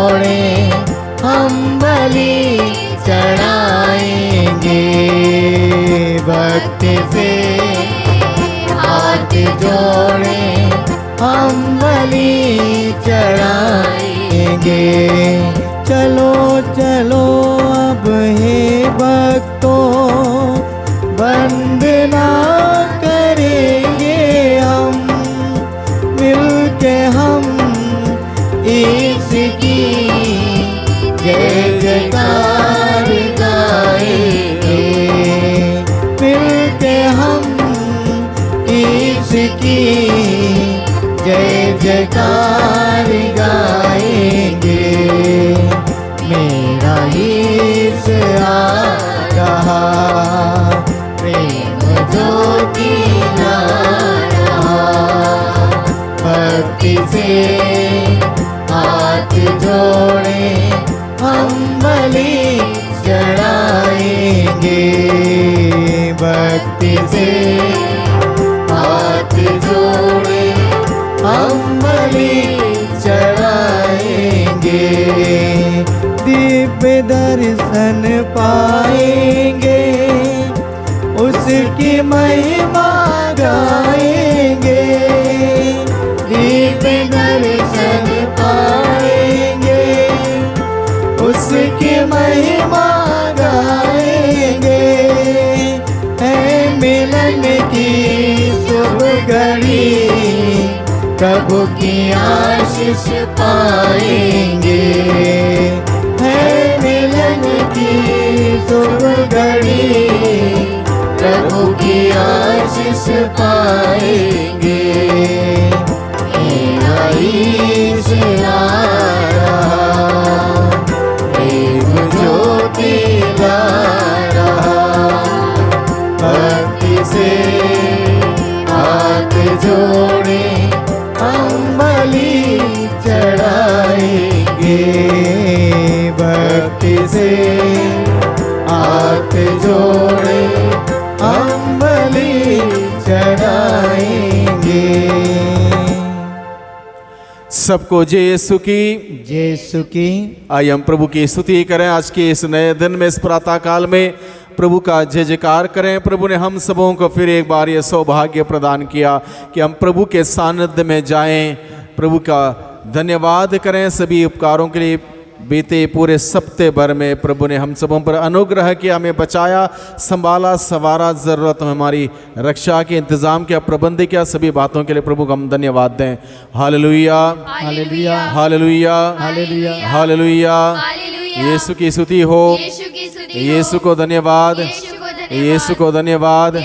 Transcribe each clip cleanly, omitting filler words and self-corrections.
जोड़े हम बलि चढ़ाएंगे। भक्ति से हाथ जोड़े हम बलि चढ़ाएंगे। चलो चलो अब हे भक्तों, वंदना करेंगे हम, मिलके हम इसकी जय जयकार गाएंगे। मिलके हम इसकी जय जयकार गाएंगे। मेरा ईश आ रहा, प्रेम ज्योति ला रहा। भक्ति से हाथ जोड़े हम बलि चढ़ाएंगे। भक्ति से हाथ जोड़े हम बलि चढ़ाएंगे। दिव्य दर्शन पाएंगे, उसकी महिमा गाएंगे। दिव्य दर्शन पाएंगे, उसकी महिमा गाएंगे। है मिलन की शुभ घड़ी, प्रभु की आशीष पाएंगे। है मिलन की शुभ घड़ी, प्रभु की आशीष पाएंगे। मेरा ईश आ रहा, प्रेम ज्योति ला रहा। भक्ति से हाथ जोड़े हम बलि चढ़ाएंगे। भक्ति से हाथ जोड़े हम बलि चढ़ाएंगे। सबको जय यीशु की। जय यीशु की। आइए हम प्रभु की स्तुति करें। आज के इस नए दिन में, इस प्रातः काल में प्रभु का जय जयकार करें। प्रभु ने हम सबों को फिर एक बार ये सौभाग्य प्रदान किया कि हम प्रभु के सानिध्य में जाएं। प्रभु का धन्यवाद करें सभी उपकारों के लिए। बीते पूरे सप्ते भर में प्रभु ने हम सबों पर अनुग्रह किया, हमें बचाया, संभाला, सवारा, ज़रूरत में हमारी रक्षा के इंतज़ाम किया, प्रबंध किया। सभी बातों के लिए प्रभु को हम धन्यवाद दें। Hallelujah, hallelujah, hallelujah, hallelujah, hallelujah. यीशु की स्तुति हो, यीशु को धन्यवाद, यीशु को धन्यवाद।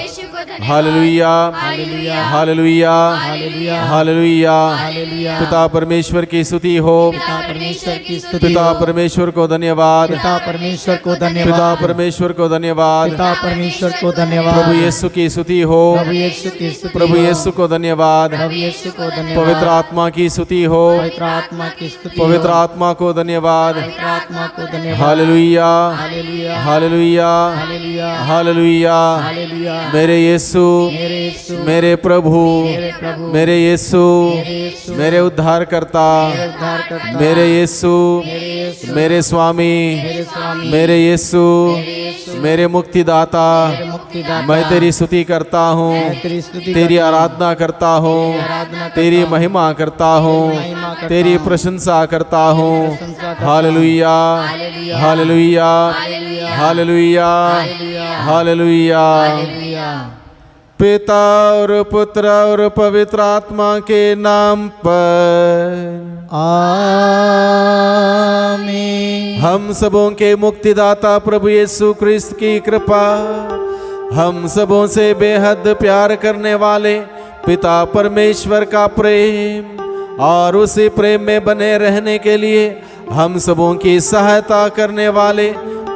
Hallelujah, hallelujah, hallelujah, hallelujah, hallelujah. Hallelujah. पिता परमेश्वर की स्तुति हो, पिता परमेश्वर की स्तुति पिता हो। परमेश्वर को धन्यवाद, पिता परमेश्वर को पिता धन्यवाद। परमेश्वर को धन्यवाद। पिता परमेश्वर को धन्यवाद। प्रभु यीशु की स्तुति हो, प्रभु यीशु की स्तुति प्रभु हो। यीशु को धन्यवाद। प्रभु यीशु को धन्यवाद। पवित्र आत्मा की स्तुति हो, पवित्र आत्मा की स्तुति हो। पवित्र आत्मा को धन्यवाद। पवित्र आत्मा को धन्यवाद। Hallelujah, hallelujah, hallelujah, hallelujah, hallelujah. Hallelujah. मेरे यीशु, मेरे यीशु, मेरे प्रभु, मेरे प्रभु, मेरे यीशु, मेरे यीशु, मेरे उद्धारकर्ता, मेरे उद्धारकर्ता, मेरे यीशु, मेरे यीशु, मेरे स्वामी, मेरे स्वामी, मेरे यीशु, मेरे यीशु, मेरे मुक्तिदाता। मेरे मुक्तिदाता। मैं तेरी स्तुति करता हूँ, मैं तेरी स्तुति तेरी करता हूँ, आराधना करता हूँ, आराधना करता तेरी हूँ, महिमा करता हूँ, महिमा करता तेरी हूँ, प्रशंसा करता हूँ। प्रशंसा करता हूँ। Hallelujah, hallelujah, hallelujah, hallelujah, hallelujah, hallelujah. Hallelujah. पिता और पुत्र और पवित्र आत्मा के नाम पर आमीन। हम सबों के मुक्तिदाता प्रभु यीशु क्रिस्त की कृपा, हम सबों से बेहद प्यार करने वाले पिता परमेश्वर का प्रेम और उसी प्रेम में बने रहने के लिए हम सबों की सहायता करने वाले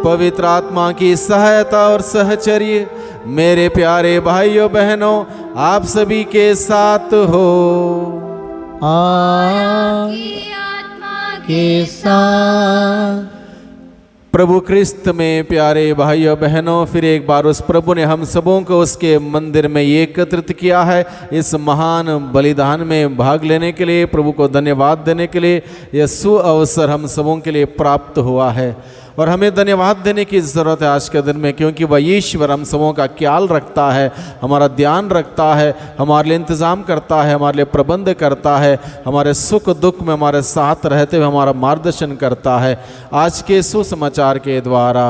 पवित्र आत्मा की सहायता और सहचर्य मेरे प्यारे भाइयों बहनों आप सभी के साथ हो। आपकी आत्मा के साथ प्रभु क्रिस्त में प्यारे भाइयों बहनों, फिर एक बार उस प्रभु ने हम सबों को उसके मंदिर में एकत्रित किया है इस महान बलिदान में भाग लेने के लिए। प्रभु को धन्यवाद देने के लिए यह सुअवसर हम सबों के लिए प्राप्त हुआ है और हमें धन्यवाद देने की ज़रूरत है आज के दिन में, क्योंकि वह ईश्वर हम सबों का ख्याल रखता है, हमारा ध्यान रखता है, हमारे लिए इंतज़ाम करता है, हमारे लिए प्रबंध करता है, हमारे सुख दुख में हमारे साथ रहते हुए हमारा मार्गदर्शन करता है। आज के सुसमाचार के द्वारा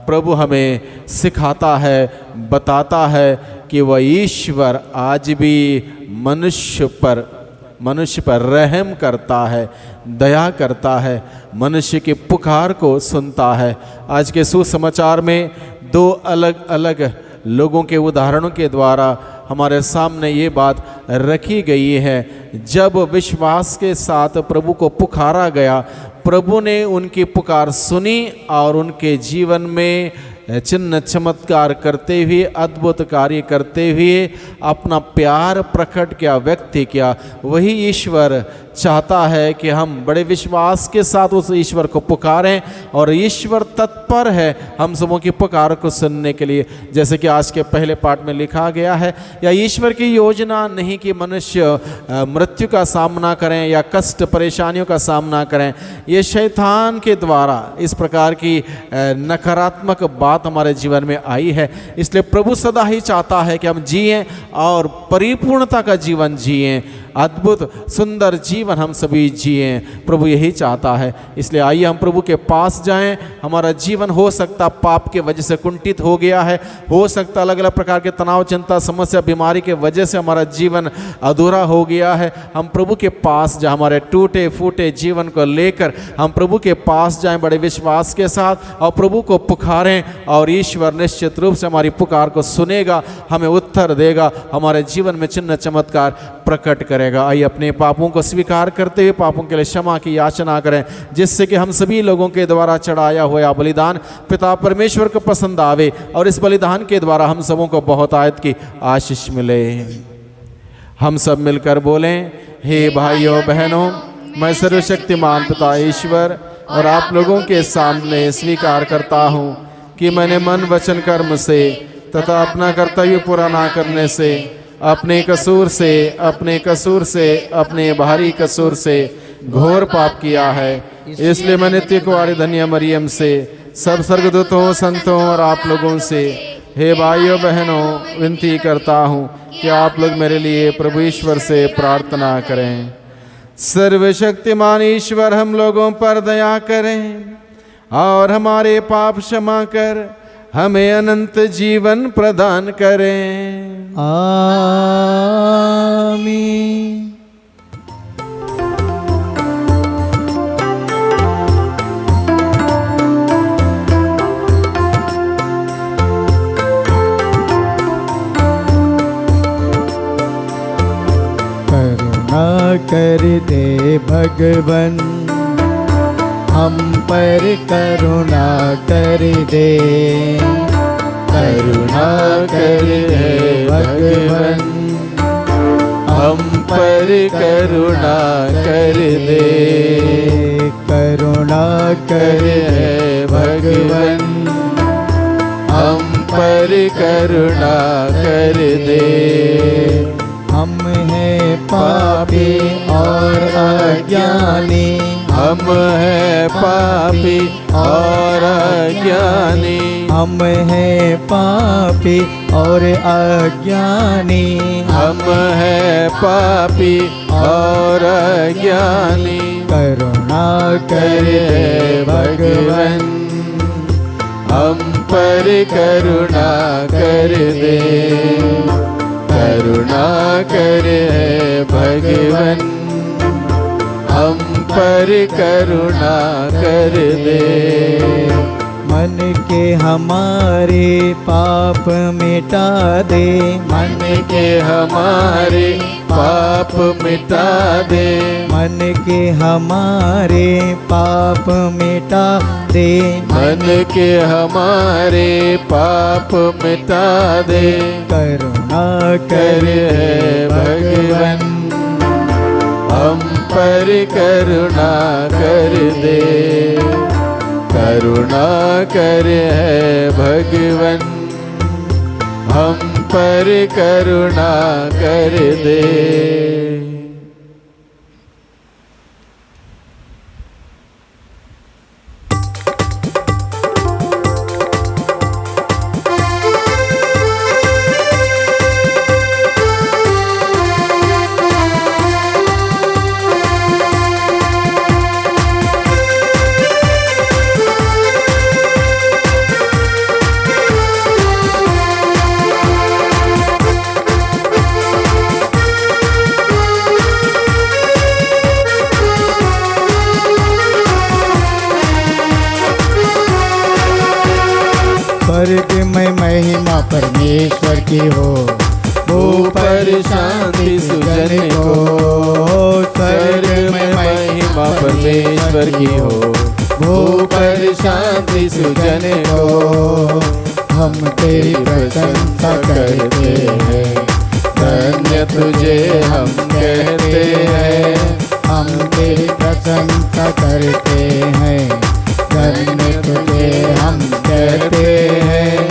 प्रभु हमें सिखाता है, बताता है कि वह ईश्वर आज भी मनुष्य पर रहम करता है, दया करता है, मनुष्य की पुकार को सुनता है। आज के सुसमाचार में दो अलग अलग लोगों के उदाहरणों के द्वारा हमारे सामने ये बात रखी गई है। जब विश्वास के साथ प्रभु को पुकारा गया, प्रभु ने उनकी पुकार सुनी और उनके जीवन में चिन्ह चमत्कार करते हुए, अद्भुत कार्य करते हुए अपना प्यार प्रकट किया, व्यक्त किया। वही ईश्वर चाहता है कि हम बड़े विश्वास के साथ उस ईश्वर को पुकारें और ईश्वर तत्पर है हम सबों की पुकार को सुनने के लिए। जैसे कि आज के पहले पाठ में लिखा गया है, या ईश्वर की योजना नहीं कि मनुष्य मृत्यु का सामना करें या कष्ट परेशानियों का सामना करें। ये शैतान के द्वारा इस प्रकार की नकारात्मक बात हमारे जीवन में आई है। इसलिए प्रभु सदा ही चाहता है कि हम जिएं और परिपूर्णता का जीवन जिएं, अद्भुत सुंदर जीवन हम सभी जिएं। प्रभु यही चाहता है। इसलिए आइए हम प्रभु के पास जाएं। हमारा जीवन हो सकता पाप के वजह से कुंठित हो गया है, हो सकता अलग अलग प्रकार के तनाव, चिंता, समस्या, बीमारी के वजह से हमारा जीवन अधूरा हो गया है। हम प्रभु के पास जाएं, हमारे टूटे फूटे जीवन को लेकर हम प्रभु के पास जाएं बड़े विश्वास के साथ और प्रभु को पुकारें और ईश्वर निश्चित रूप से हमारी पुकार को सुनेगा, हमें उत्तर देगा, हमारे जीवन में चिन्ह चमत्कार प्रकट करेगा। आइए अपने पापों को स्वीकार करते हुए पापों के लिए क्षमा की याचना करें, जिससे कि हम सभी लोगों के द्वारा चढ़ाया हुआ बलिदान पिता परमेश्वर को पसंद आवे और इस बलिदान के द्वारा हम सबों को बहुत आयत की आशीष मिले। हम सब मिलकर बोलें, हे भाइयों बहनों, मैं सर्वशक्तिमान पिता ईश्वर और आप लोगों के सामने स्वीकार करता हूँ कि मैंने मन वचन कर्म से तथा अपना कर्तव्य पूरा ना करने से, अपने कसूर से, अपने भारी कसूर से घोर पाप किया है। इसलिए मैं नित्य कुंवारी धन्य मरियम से, सब स्वर्गदूतों, संतों और आप लोगों से, हे भाइयों बहनों, विनती करता हूँ कि आप लोग मेरे लिए प्रभु ईश्वर से प्रार्थना करें। सर्वशक्तिमान ईश्वर हम लोगों पर दया करें और हमारे पाप क्षमा कर हमें अनंत जीवन प्रदान करें। आमीन। करुणा कर दे भगवन, हम पर करुणा कर दे। करुणा कर दे भगवन, हम पर करुणा कर दे। करुणा कर दे भगवन, हम पर करुणा कर दे। हम हैं पापी और अज्ञानी, हम हैं पापी और अज्ञानी, हम हैं पापी और अज्ञानी, हम हैं पापी और अज्ञानी। करुणा कर दे भगवन, हम पर करुणा कर दे। करुणा कर भगवन, हम पर करुणा कर दे। मन के हमारे पाप मिटा दे, मन के हमारे पाप मिटा दे। मन के हमारे पाप मिटा दे। मन के हमारे पाप मिटा दे। करुणा कर भगवन, हम पर करुणा कर दे। करुणा कर है भगवन, हम पर करुणा कर दे। स्वर्ग में महिमा परमेश्वर की हो, ऊपर शांति सुजन को। स्वर्ग में महिमा परमेश्वर की हो, ऊपर शांति सुजन को। हम तेरी प्रशंसा करते हैं, धन्य तुझे हम कहते हैं। हम तेरी प्रशंसा करते हैं, धन्य तुझे हम कहते हैं।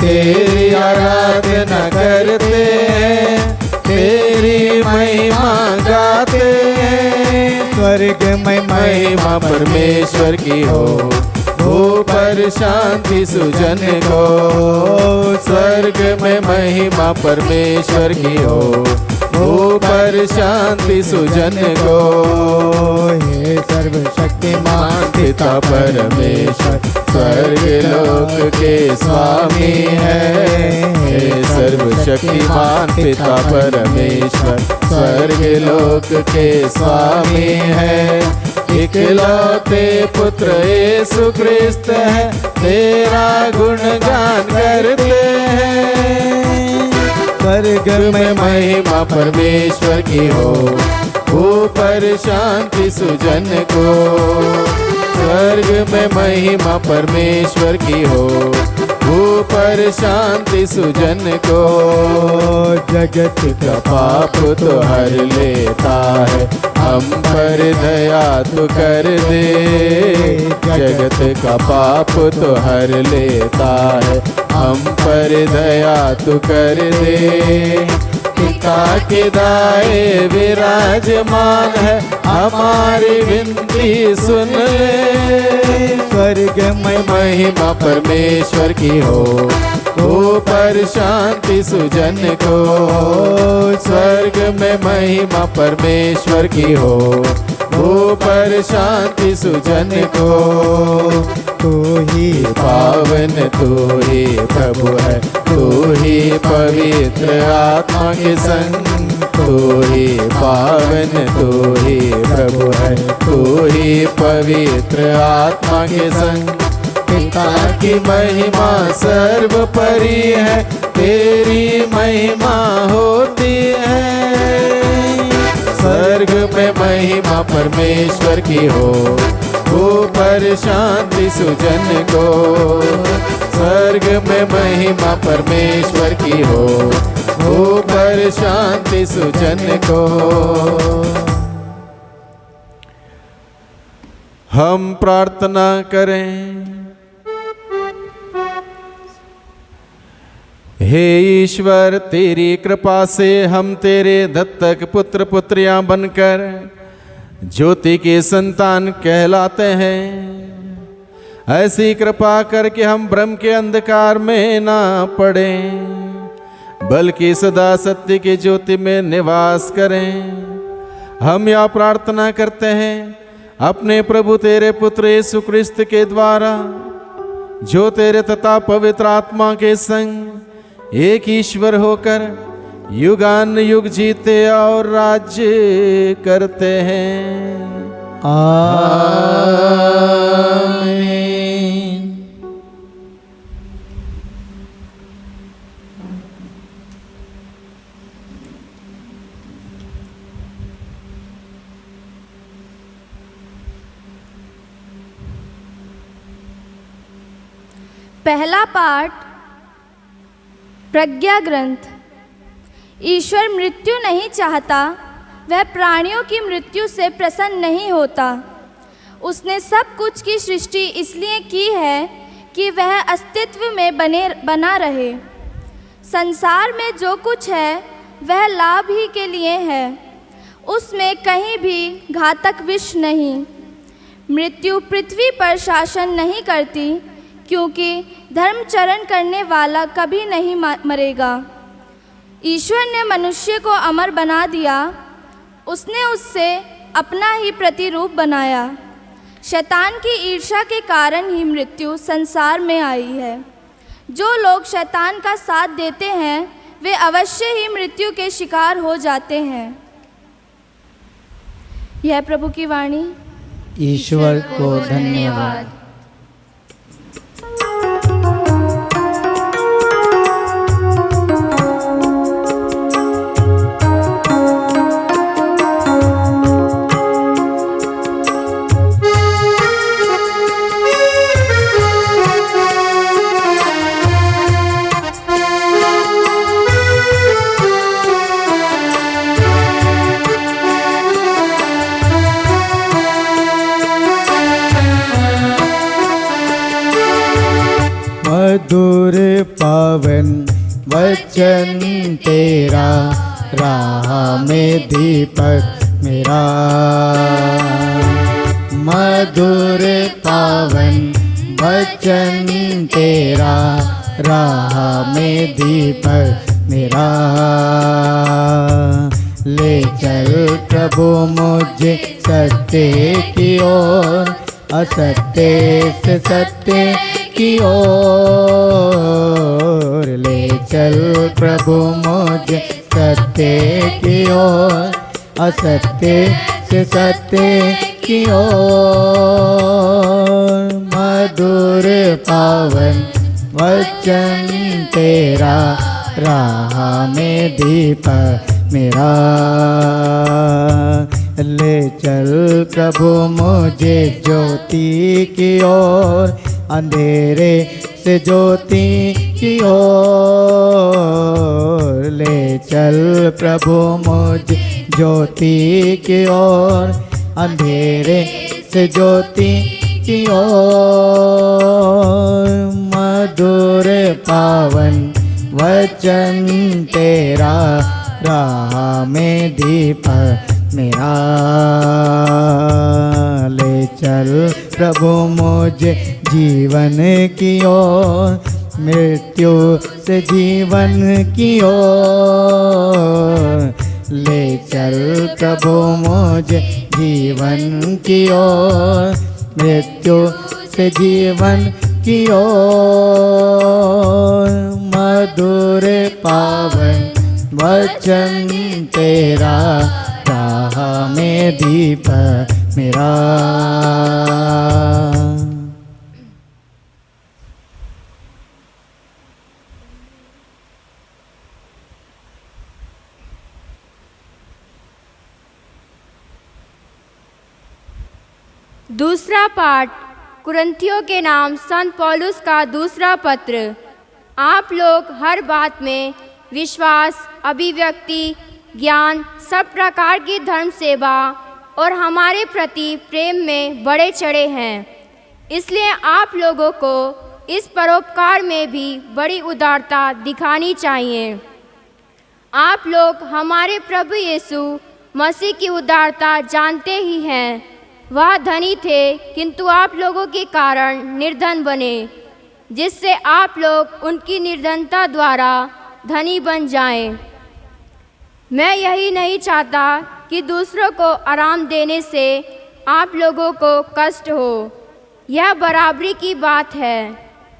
तेरी आराधना करते हैं, तेरी महिमा गाते हैं। स्वर्ग में महिमा परमेश्वर की हो, ऊपर शांति सुजन को। स्वर्ग में महिमा परमेश्वर की हो, ऊपर शांति सुजन को। हे सर्वशक्तिमान पिता परमेश्वर स्वर्ग लोक के स्वामी है। हे सर्वशक्तिमान पिता परमेश्वर स्वर्ग लोक के स्वामी है। इकलौते पुत्र यीशु ख्रिस्त है, तेरा गुणगान करते हैं। स्वर्ग में महिमा परमेश्वर की हो, ऊपर शांति सुजन को। स्वर्ग में महिमा परमेश्वर की हो, ऊपर शांति सुजन को। जगत का पाप तो हर लेता है, हम पर दया तू कर दे। जगत का पाप तो हर लेता है, हम पर दया तू कर दे। पिता के दाए विराजमान है, हमारी विनती सुन ले। स्वर्ग में महिमा परमेश्वर की हो, ऊपर शांति सुजन को। स्वर्ग में महिमा परमेश्वर की हो, ऊपर शांति सुजन को। तू ही पावन तू ही प्रभु है, तू ही पवित्र आत्मा के संग। तू ही पावन तू ही प्रभु है, तू ही पवित्र आत्मा के संग। पिता की महिमा सर्वोपरि है, तेरी महिमा होती है। स्वर्ग में महिमा परमेश्वर की हो, ऊपर शांति सुजन को। स्वर्ग में महिमा परमेश्वर की हो, ऊपर शांति सुजन को। हम प्रार्थना करें। हे ईश्वर, तेरी कृपा से हम तेरे दत्तक पुत्र पुत्रियां बनकर ज्योति के संतान कहलाते हैं। ऐसी कृपा करके हम ब्रह्म के अंधकार में ना पड़े, बल्कि सदा सत्य की ज्योति में निवास करें। हम यह प्रार्थना करते हैं अपने प्रभु तेरे पुत्र यीशु ख्रिस्त के द्वारा, जो तेरे तथा पवित्र आत्मा के संग एक ईश्वर होकर युगान युग जीते और राज्य करते हैं। आमीन। पहला पाठ प्रज्ञा ग्रंथ। ईश्वर मृत्यु नहीं चाहता, वह प्राणियों की मृत्यु से प्रसन्न नहीं होता। उसने सब कुछ की सृष्टि इसलिए की है कि वह अस्तित्व में बना रहे। संसार में जो कुछ है वह लाभ ही के लिए है, उसमें कहीं भी घातक विष नहीं। मृत्यु पृथ्वी पर शासन नहीं करती, क्योंकि धर्मचरण करने वाला कभी नहीं मरेगा। ईश्वर ने मनुष्य को अमर बना दिया, उसने उससे अपना ही प्रतिरूप बनाया। शैतान की ईर्ष्या के कारण ही मृत्यु संसार में आई है। जो लोग शैतान का साथ देते हैं वे अवश्य ही मृत्यु के शिकार हो जाते हैं। यह प्रभु की वाणी। ईश्वर को धन्यवाद। मधुर पावन वचन तेरा, राह में दीपक मेरा। मधुर पावन वचन तेरा, राह में दीपक मेरा। ले चल प्रभु मुझे सत्य की ओर, असत्य से सत्य की ओर। ले चल प्रभु मुझे सत्य की ओर, असत्य से सत्य की ओर। मधुर पावन वचन तेरा, राह में दीपक मेरा। ले चल प्रभु मुझे ज्योति की ओर, अंधेरे से ज्योति की ओर। ले चल प्रभु मुझे ज्योति की ओर, अंधेरे से ज्योति की ओर। मधुर पावन वचन तेरा, राह में दीपक मेरा। ले चल प्रभु मुझे जीवन की ओर, मृत्यु से जीवन की ओर। ले चल प्रभु मुझे जीवन की ओर, मृत्यु से जीवन की ओर। मधुर पावन वचन तेरा, राह में दीपक मेरा। दूसरा पाठ कुरिन्थियों के नाम संत पौलुस का दूसरा पत्र। आप लोग हर बात में विश्वास, अभिव्यक्ति, ज्ञान, सब प्रकार की धर्म सेवा और हमारे प्रति प्रेम में बढ़े चढ़े हैं। इसलिए आप लोगों को इस परोपकार में भी बड़ी उदारता दिखानी चाहिए। आप लोग हमारे प्रभु यीशु मसीह की उदारता जानते ही हैं। वह धनी थे किंतु आप लोगों के कारण निर्धन बने, जिससे आप लोग उनकी निर्धनता द्वारा धनी बन जाएं। मैं यही नहीं चाहता कि दूसरों को आराम देने से आप लोगों को कष्ट हो। यह बराबरी की बात है।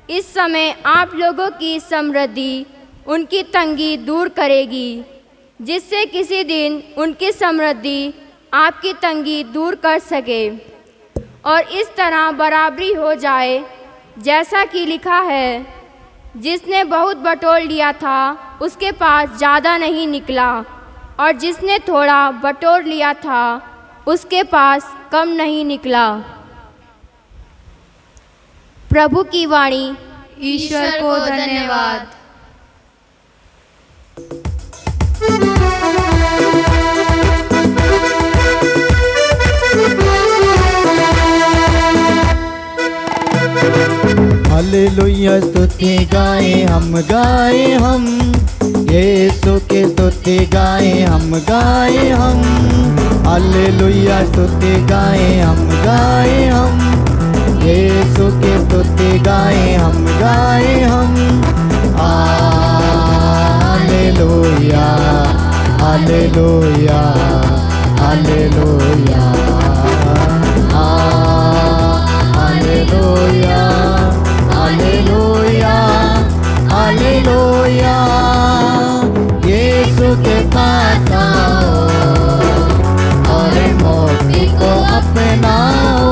इस समय आप लोगों की समृद्धि उनकी तंगी दूर करेगी, जिससे किसी दिन उनकी समृद्धि आपकी तंगी दूर कर सके और इस तरह बराबरी हो जाए, जैसा कि लिखा है, जिसने बहुत बटोर लिया था उसके पास ज़्यादा नहीं निकला, और जिसने थोड़ा बटोर लिया था उसके पास कम नहीं निकला। प्रभु की वाणी। ईश्वर को धन्यवाद। हालेलुया स्तुति गाए हम यीशु की स्तुति गाए हम हालेलुया स्तुति गाए हम यीशु की स्तुति गाए हम hallelujah hallelujah hallelujah hallelujah hallelujah hallelujah Yeshu के पास आओ और मुक्ति को अपनाओ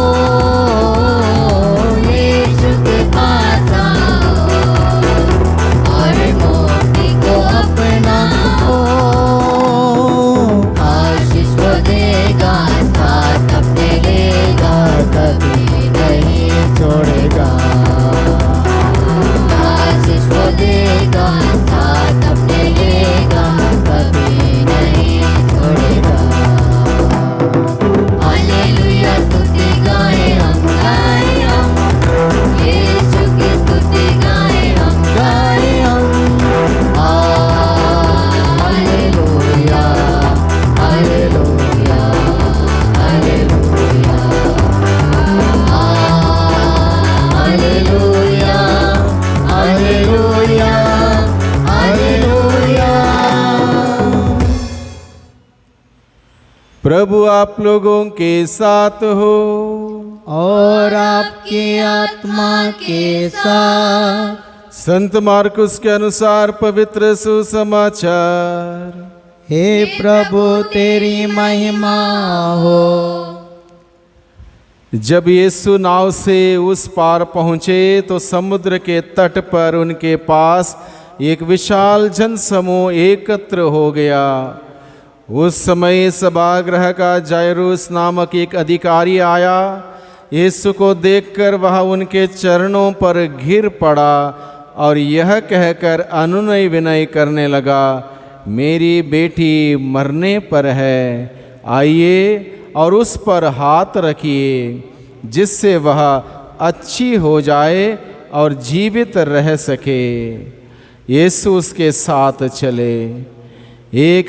यीशु के पास आओ और मुक्ति को अपनाओ आशीष को देगा साथ अपने लेगा कभी नहीं छोड़ेगा आशीष को देगा साथ अपने लेगा कभी नहीं छोड़ेगा हालेलुया स्तुति गाए हम यीशु की स्तुति गाए हम hallelujah hallelujah hallelujah hallelujah hallelujah hallelujah. प्रभु आप लोगों के साथ हो और आपकी आत्मा के साथ। संत मार्कुस के अनुसार पवित्र सुसमाचार। हे प्रभु तेरी महिमा हो। जब यीशु नाव से उस पार पहुँचे तो समुद्र के तट पर उनके पास एक विशाल जनसमूह एकत्र हो गया। उस समय सभागृह का जायरूस नामक एक अधिकारी आया। यीशु को देखकर वह उनके चरणों पर गिर पड़ा और यह कहकर अनुनय विनय करने लगा, मेरी बेटी मरने पर है, आइए और उस पर हाथ रखिए जिससे वह अच्छी हो जाए और जीवित रह सके। यीशु उसके साथ चले। एक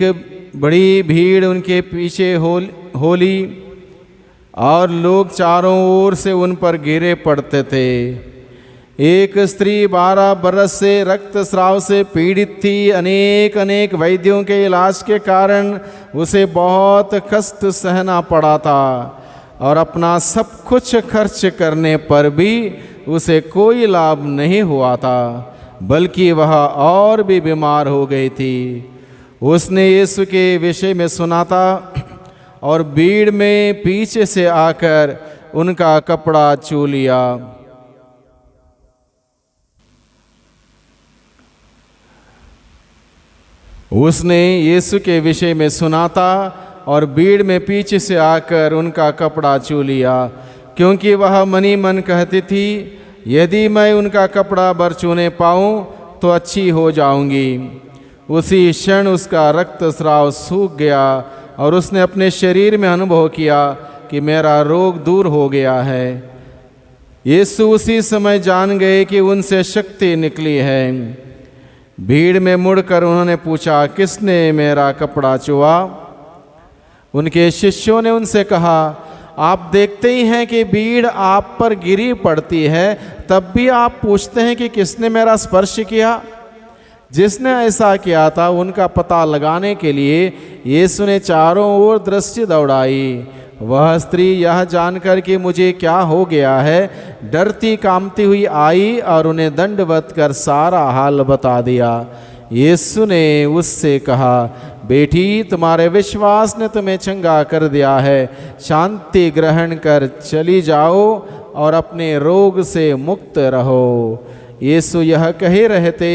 बड़ी भीड़ उनके पीछे होली और लोग चारों ओर से उन पर गिरे पड़ते थे। एक स्त्री 12 बरस से रक्तस्राव से पीड़ित थी। अनेक वैद्यों के इलाज के कारण उसे बहुत कष्ट सहना पड़ा था और अपना सब कुछ खर्च करने पर भी उसे कोई लाभ नहीं हुआ था, बल्कि वह और भी बीमार हो गई थी। उसने यीशु के विषय में सुना था और भीड़ में पीछे से आकर उनका कपड़ा छू लिया। उसने यीशु के विषय में सुना था और भीड़ में पीछे से आकर उनका कपड़ा छू लिया, क्योंकि वह मनी मन कहती थी, यदि मैं उनका कपड़ा भर छूने पाऊँ तो अच्छी हो जाऊंगी। उसी क्षण उसका रक्तस्राव सूख गया और उसने अपने शरीर में अनुभव किया कि मेरा रोग दूर हो गया है। यीशु उसी समय जान गए कि उनसे शक्ति निकली है। भीड़ में मुड़कर उन्होंने पूछा, किसने मेरा कपड़ा छुआ? उनके शिष्यों ने उनसे कहा, आप देखते ही हैं कि भीड़ आप पर गिरी पड़ती है, तब भी आप पूछते हैं कि किसने मेरा स्पर्श किया? जिसने ऐसा किया था उनका पता लगाने के लिए यीशु ने चारों ओर दृष्टि दौड़ाई। वह स्त्री यह जानकर कि मुझे क्या हो गया है, डरती कांपती हुई आई और उन्हें दंडवत कर सारा हाल बता दिया। यीशु ने उससे कहा, बेटी, तुम्हारे विश्वास ने तुम्हें चंगा कर दिया है, शांति ग्रहण कर चली जाओ और अपने रोग से मुक्त रहो। यीशु यह कहे रहे थे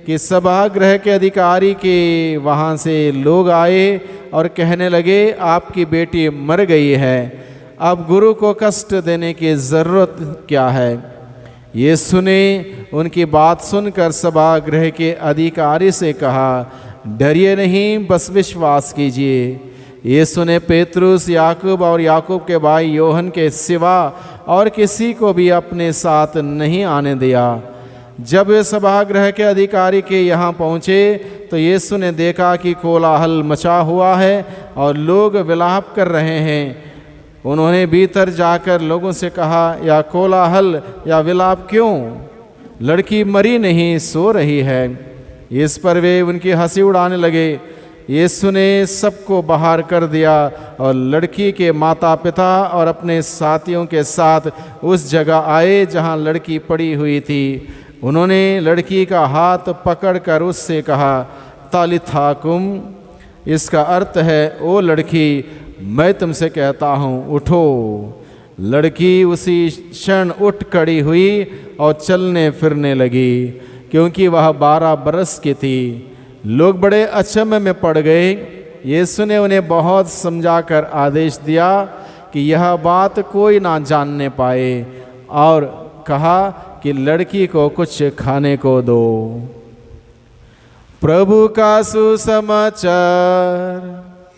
कि सभागृह के अधिकारी के वहाँ से लोग आए और कहने लगे, आपकी बेटी मर गई है, अब गुरु को कष्ट देने की ज़रूरत क्या है? यीशु ने उनकी बात सुनकर सभागृह के अधिकारी से कहा, डरिए नहीं, बस विश्वास कीजिए। यीशु ने पेतरुस, याकूब और याकूब के भाई योहन के सिवा और किसी को भी अपने साथ नहीं आने दिया। जब वे सभागृह के अधिकारी के यहाँ पहुँचे तो यीशु ने देखा कि कोलाहल मचा हुआ है और लोग विलाप कर रहे हैं। उन्होंने भीतर जाकर लोगों से कहा, या कोलाहल या विलाप क्यों? लड़की मरी नहीं, सो रही है। इस पर वे उनकी हंसी उड़ाने लगे। यीशु ने सबको बाहर कर दिया और लड़की के माता पिता और अपने साथियों के साथ उस जगह आए जहां लड़की पड़ी हुई थी। उन्होंने लड़की का हाथ पकड़कर उससे कहा, तालिथा कुम, इसका अर्थ है, ओ लड़की, मैं तुमसे कहता हूँ, उठो। लड़की उसी क्षण उठ खड़ी हुई और चलने फिरने लगी, क्योंकि वह 12 बरस की थी। लोग बड़े अचंभे में पड़ गए। यीशु ने उन्हें बहुत समझाकर आदेश दिया कि यह बात कोई ना जानने पाए, और कहा कि लड़की को कुछ खाने को दो। प्रभु का सुसमाचार।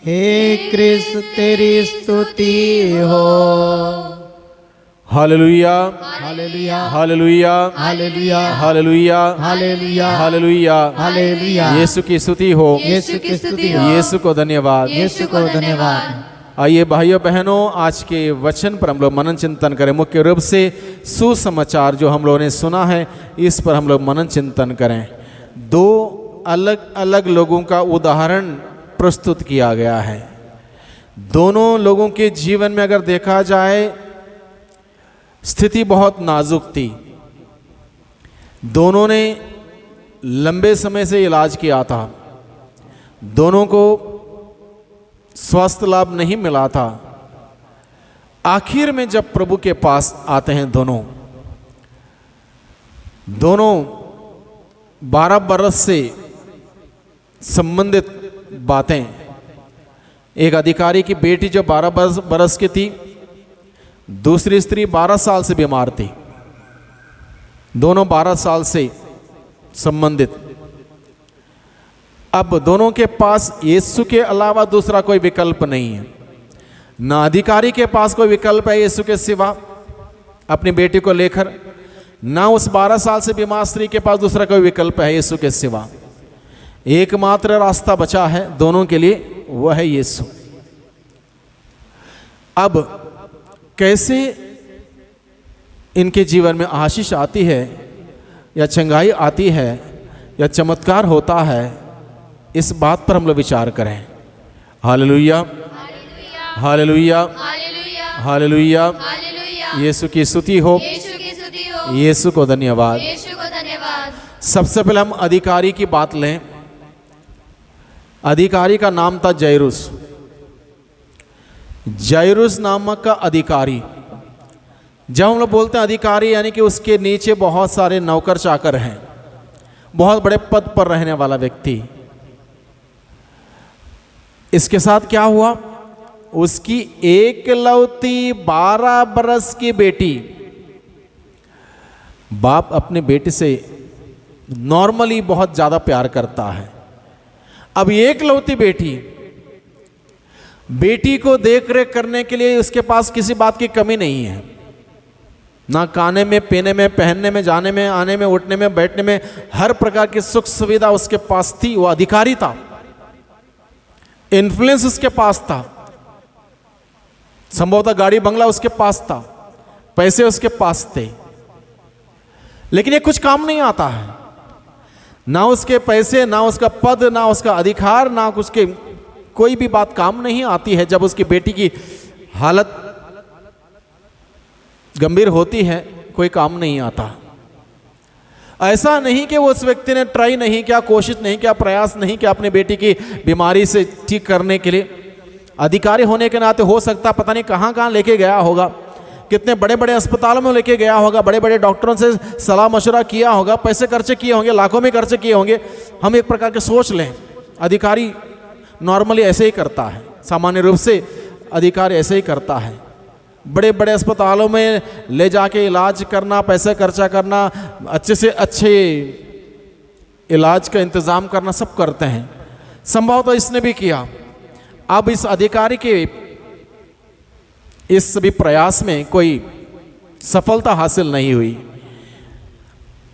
हे क्रिस्त तेरी स्तुति हो। Hallelujah, hallelujah, hallelujah, hallelujah, hallelujah, hallelujah, hallelujah, hallelujah. यीशु की स्तुति हो, यीशु की स्तुति हो। यीशु को धन्यवाद। यीशु को धन्यवाद। आइए भाइयों बहनों, आज के वचन पर हम लोग मनन चिंतन करें। मुख्य रूप से सुसमाचार जो हम लोगों ने सुना है, इस पर हम लोग मनन चिंतन करें। 2 अलग अलग लोगों का उदाहरण प्रस्तुत किया गया है। दोनों लोगों के जीवन में अगर देखा जाए, स्थिति बहुत नाजुक थी। दोनों ने लंबे समय से इलाज किया था। दोनों को स्वास्थ्य लाभ नहीं मिला था। आखिर में जब प्रभु के पास आते हैं दोनों 12 बरस से संबंधित बातें। एक अधिकारी की बेटी जो 12 बरस की थी, दूसरी स्त्री 12 साल से बीमार थी। दोनों 12 साल से संबंधित। अब दोनों के पास यीशु के अलावा दूसरा कोई विकल्प नहीं है। ना अधिकारी के पास कोई विकल्प है यीशु के सिवा अपनी बेटी को लेकर, ना उस 12 साल से बीमार स्त्री के पास दूसरा कोई विकल्प है यीशु के सिवा। एकमात्र रास्ता बचा है दोनों के लिए, वह है यीशु। अब कैसे इनके जीवन में आशीष आती है, या चंगाई आती है, या चमत्कार होता है, इस बात पर हम लोग विचार करें। Hallelujah, hallelujah, hallelujah. यीशु की स्तुति हो, यीशु को धन्यवाद। सबसे पहले हम अधिकारी की बात लें। अधिकारी का नाम था जैरुस। जैरुस नामक का अधिकारी। जब हम लोग बोलते हैं अधिकारी, यानी कि उसके नीचे बहुत सारे नौकर चाकर हैं, बहुत बड़े पद पर रहने वाला व्यक्ति। इसके साथ क्या हुआ? उसकी एकलौती 12 बरस की बेटी। बाप अपने बेटे से नॉर्मली बहुत ज्यादा प्यार करता है। अब एकलौती बेटी को देख रेख करने के लिए उसके पास किसी बात की कमी नहीं है। ना खाने में, पीने में, पहनने में, जाने में, आने में, उठने में, बैठने में, हर प्रकार की सुख सुविधा उसके पास थी। वो अधिकारी था, इन्फ्लुएंस उसके पास था, संभवतः गाड़ी बंगला उसके पास था, पैसे उसके पास थे। लेकिन ये कुछ काम नहीं आता है। ना उसके पैसे, ना उसका पद, ना उसका अधिकार, ना उसके कोई भी बात काम नहीं आती है। जब उसकी बेटी की हालत गंभीर होती है, कोई काम नहीं आता। ऐसा नहीं कि वो उस व्यक्ति ने ट्राई नहीं किया, कोशिश नहीं किया, प्रयास नहीं किया अपनी बेटी की बीमारी से ठीक करने के लिए। अधिकारी होने के नाते हो सकता पता नहीं कहाँ कहाँ लेके गया होगा, कितने बड़े बड़े अस्पतालों में लेके गया होगा, बड़े बड़े डॉक्टरों से सलाह मशवरा किया होगा, पैसे खर्चे किए होंगे, लाखों में खर्चे किए होंगे। हम एक प्रकार के सोच लें, अधिकारी नॉर्मली ऐसे ही करता है, सामान्य रूप से अधिकारी ऐसे ही करता है। बड़े बड़े अस्पतालों में ले जाके इलाज करना, पैसे खर्चा करना, अच्छे से अच्छे इलाज का इंतज़ाम करना, सब करते हैं। संभव तो इसने भी किया। अब इस अधिकारी के इस सभी प्रयास में कोई सफलता हासिल नहीं हुई।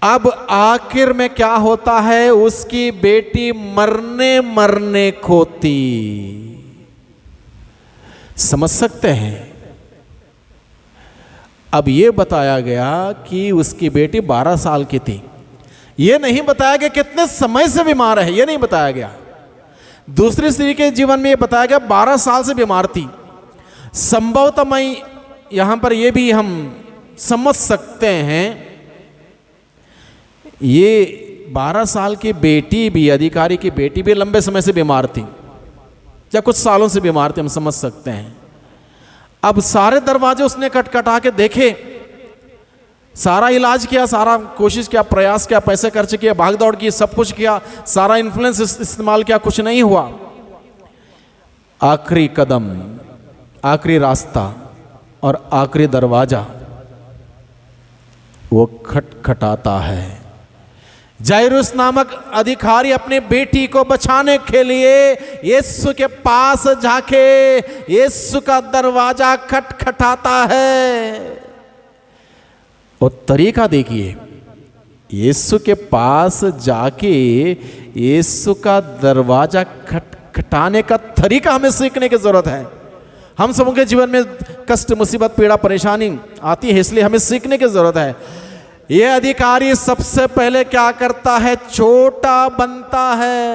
अब आखिर में क्या होता है, उसकी बेटी मरने मरने खोती। समझ सकते हैं? अब यह बताया गया कि उसकी बेटी 12 साल की थी। यह नहीं बताया गया कितने समय से बीमार है, यह नहीं बताया गया। दूसरी स्त्री के जीवन में यह बताया गया 12 साल से बीमार थी। संभवतः मैं यहां पर यह भी हम समझ सकते हैं, ये 12 साल की बेटी भी, अधिकारी की बेटी भी लंबे समय से बीमार थी या कुछ सालों से बीमार थी, हम समझ सकते हैं। अब सारे दरवाजे उसने खटखटा के देखे, सारा इलाज किया, सारा कोशिश किया, प्रयास किया, पैसे खर्च किए, भागदौड़ की, सब कुछ किया, सारा इन्फ्लुएंस इस्तेमाल किया, कुछ नहीं हुआ। आखिरी कदम, आखिरी रास्ता और आखिरी दरवाजा वो खटखटाता है। जायरुस नामक अधिकारी अपने बेटी को बचाने के लिए यीशु के पास जाके यीशु का दरवाजा खटखटाता है। और तरीका देखिए, यीशु के पास जाके यीशु का दरवाजा खटखटाने का तरीका हमें सीखने की जरूरत है। हम सबों के जीवन में कष्ट, मुसीबत, पीड़ा, परेशानी आती है, इसलिए हमें सीखने की जरूरत है। यह अधिकारी सबसे पहले क्या करता है, छोटा बनता है।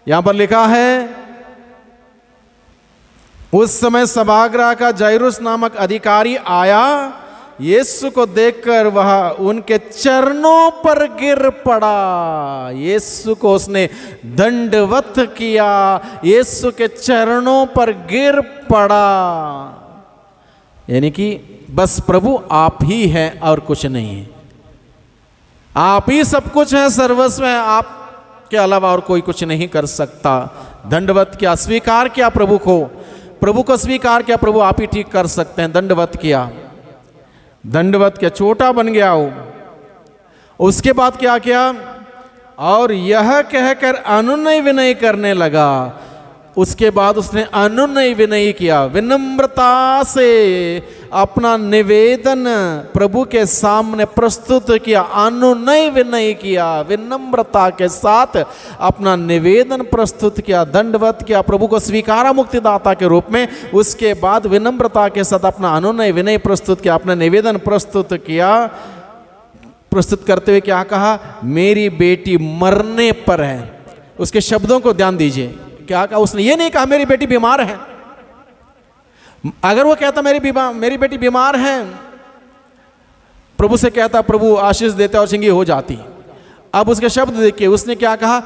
यहां पर लिखा है, उस समय सभागृह का जायरुस नामक अधिकारी आया, यीशु को देखकर वह उनके चरणों पर गिर पड़ा। यीशु को उसने दंडवत किया, यीशु के चरणों पर गिर पड़ा। यानी कि बस प्रभु आप ही हैं और कुछ नहीं है, आप ही सब कुछ है, सर्वस्व है, आपके अलावा और कोई कुछ नहीं कर सकता। दंडवत किया, स्वीकार किया प्रभु को स्वीकार किया, प्रभु आप ही ठीक कर सकते हैं। दंडवत किया, दंडवत किया, छोटा बन गया वो। उसके बाद क्या किया, और यह कहकर अनुनय विनय करने लगा। उसके बाद उसने अनुनय विनय किया, विनम्रता से अपना निवेदन प्रभु के सामने प्रस्तुत किया। अनुनय विनय किया, विनम्रता के साथ अपना निवेदन प्रस्तुत किया, दंडवत किया, प्रभु को स्वीकारा मुक्तिदाता के रूप में। उसके बाद विनम्रता के साथ अपना अनुनय विनय प्रस्तुत किया, अपना निवेदन प्रस्तुत किया। प्रस्तुत करते हुए क्या कहा, मेरी बेटी मरने पर है। उसके शब्दों को ध्यान दीजिए, क्या कहा उसने? ये नहीं कहा मेरी बेटी बीमार है। अगर वो कहता मेरी बेटी बीमार है, प्रभु से कहता, प्रभु आशीष देते और चंगी हो जाती। अब उसके शब्द देखिए, उसने क्या कहा,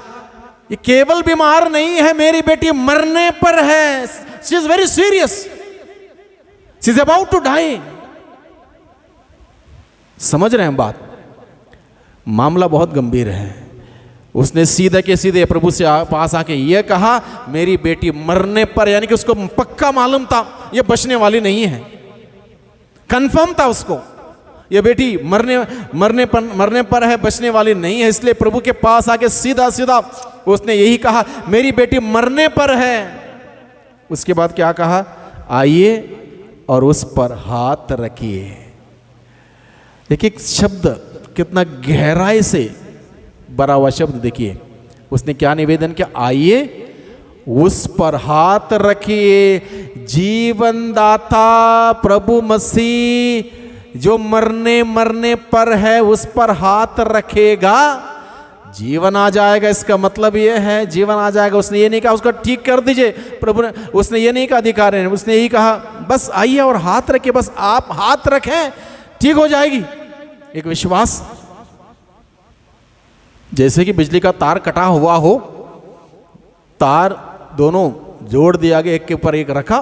ये केवल बीमार नहीं है, मेरी बेटी मरने पर है। She is very serious, she is about to die. समझ रहे हैं बात? मामला बहुत गंभीर है। उसने सीधे के सीधे प्रभु से पास आके ये कहा, मेरी बेटी मरने पर, यानी कि उसको पक्का मालूम था ये बचने वाली नहीं है, कंफर्म था उसको ये बेटी मरने पर है, बचने वाली नहीं है। इसलिए प्रभु के पास आके सीधा सीधा उसने यही कहा, मेरी बेटी मरने पर है। उसके बाद क्या कहा, आइए और उस पर हाथ रखिए। देखिए शब्द कितना गहराई से भरा हुआ शब्द। देखिए उसने क्या निवेदन किया, आइए उस पर हाथ रखिए। जीवनदाता प्रभु मसीह जो मरने पर है, उस पर हाथ रखेगा, जीवन आ जाएगा। इसका मतलब यह है जीवन आ जाएगा। उसने ये नहीं कहा उसको ठीक कर दीजिए, प्रभु ने उसने ये नहीं कहा, अधिकारी ने उसने यही कहा, बस आइए और हाथ रखिए, बस आप हाथ रखें ठीक हो जाएगी। एक विश्वास, जैसे कि बिजली का तार कटा हुआ हो, तार दोनों जोड़ दिया गया, एक के ऊपर एक रखा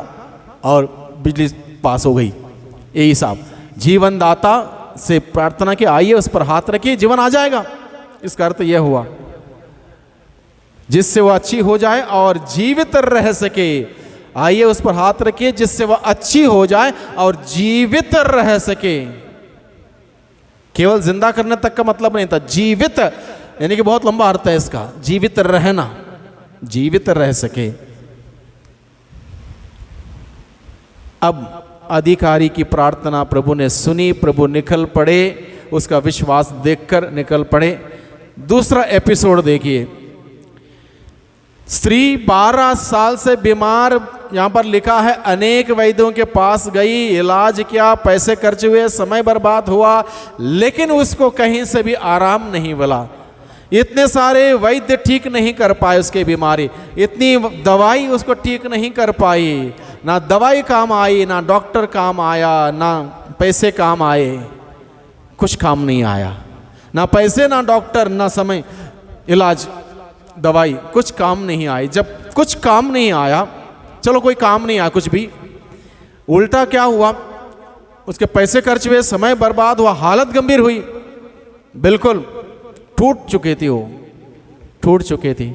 और बिजली पास हो गई। यही हिसाब जीवनदाता से प्रार्थना की, आइए उस पर हाथ रखिए, जीवन आ जाएगा। इसका अर्थ यह हुआ जिससे वह अच्छी हो जाए और जीवित रह सके। आइए उस पर हाथ रखिए जिससे वह अच्छी हो जाए और जीवित रह सके। केवल जिंदा करने तक का मतलब नहीं था, जीवित यानी कि बहुत लंबा अर्थ है इसका, जीवित रहना, जीवित रह सके। अब अधिकारी की प्रार्थना प्रभु ने सुनी, प्रभु निकल पड़े, उसका विश्वास देखकर निकल पड़े। दूसरा एपिसोड देखिए, स्त्री 12 साल से बीमार, यहाँ पर लिखा है अनेक वैद्यों के पास गई, इलाज किया, पैसे खर्च हुए, समय बर्बाद हुआ, लेकिन उसको कहीं से भी आराम नहीं मिला। इतने सारे वैद्य ठीक नहीं कर पाए उसकी बीमारी, इतनी दवाई उसको ठीक नहीं कर पाई, ना दवाई काम आई, ना डॉक्टर काम आया, ना पैसे काम आए, कुछ काम नहीं आया, ना पैसे ना डॉक्टर ना समय इलाज दवाई, कुछ काम नहीं आई। जब कुछ काम नहीं आया, चलो कोई काम नहीं आया कुछ भी, उल्टा क्या हुआ, उसके पैसे खर्च हुए, समय बर्बाद हुआ, हालत गंभीर हुई, बिल्कुल टूट चुकी थी, वो टूट चुकी थी।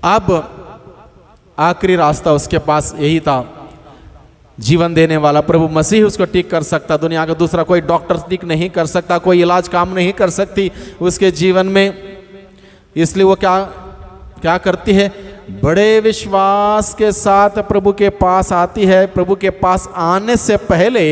अब आखिरी रास्ता उसके पास यही था, जीवन देने वाला प्रभु मसीह उसको ठीक कर सकता, दुनिया का दूसरा कोई डॉक्टर ठीक नहीं कर सकता, कोई इलाज काम नहीं कर सकती उसके जीवन में। इसलिए वो क्या करती है, बड़े विश्वास के साथ प्रभु के पास आती है। प्रभु के पास आने से पहले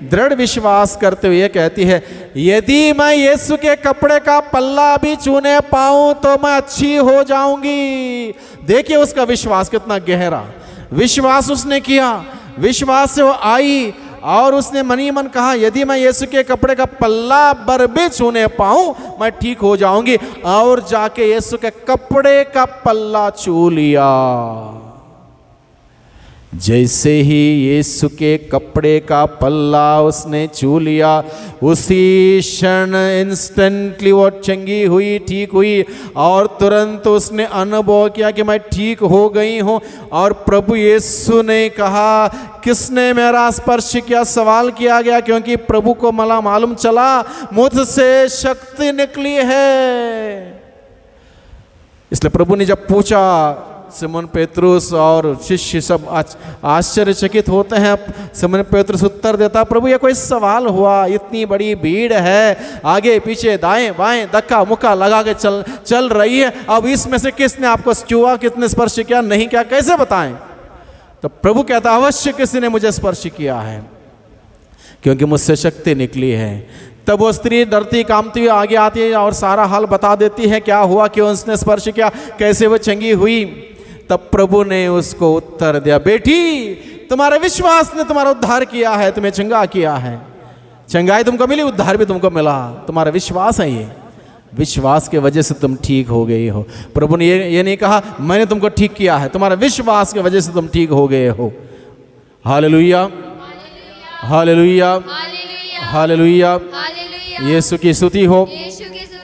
दृढ़ विश्वास करते हुए कहती है, यदि मैं यीशु के कपड़े का पल्ला भी छूने पाऊं तो मैं अच्छी हो जाऊंगी। देखिए उसका विश्वास कितना गहरा, विश्वास उसने किया, विश्वास से वो आई और उसने मनी मन कहा, यदि मैं यीशु के कपड़े का पल्ला भर भी छूने पाऊं मैं ठीक हो जाऊंगी, और जाके यीशु के कपड़े का पल्ला छू लिया। जैसे ही यीशु के कपड़े का पल्ला उसने छू लिया, उसी क्षण इंस्टेंटली वो चंगी हुई, ठीक हुई, और तुरंत उसने अनुभव किया कि मैं ठीक हो गई हूँ। और प्रभु यीशु ने कहा, किसने मेरा स्पर्श किया, सवाल किया गया, क्योंकि प्रभु को मला मालूम चला मुझसे शक्ति निकली है। इसलिए प्रभु ने जब पूछा, सिमोन पेतरुस और शिष्य सब आश्चर्यचकित होते हैं। सिमोन पेतरुस उत्तर देता, प्रभु ये कोई सवाल हुआ, इतनी बड़ी भीड़ है, आगे पीछे दाएं बाएं धक्का मुक्का लगा के चल रही है, अब इसमें से किसने आपको छुआ, किसने स्पर्श किया, नहीं क्या, कैसे बताएं। तो प्रभु कहता, अवश्य किसी ने मुझे स्पर्श किया है, क्योंकि मुझसे शक्ति निकली है। तब वो स्त्री डरती कांपती हुई आगे आती है और सारा हाल बता देती है, क्या हुआ, क्यों उसने स्पर्श किया, कैसे वो चंगी हुई। तब प्रभु ने उसको उत्तर दिया, बेटी तुम्हारे विश्वास ने तुम्हारा उद्धार किया है, तुम्हें चंगा किया है, चंगाई तुमको मिली, उद्धार भी तुमको मिला, तुम्हारा विश्वास है, ये विश्वास के वजह से तुम ठीक हो गए हो। प्रभु ने ये नहीं कहा मैंने तुमको ठीक किया है, तुम्हारे विश्वास की वजह से तुम ठीक हो गए हो। हालेलुया, हालेलुया, हालेलुया, यीशु की स्तुति हो,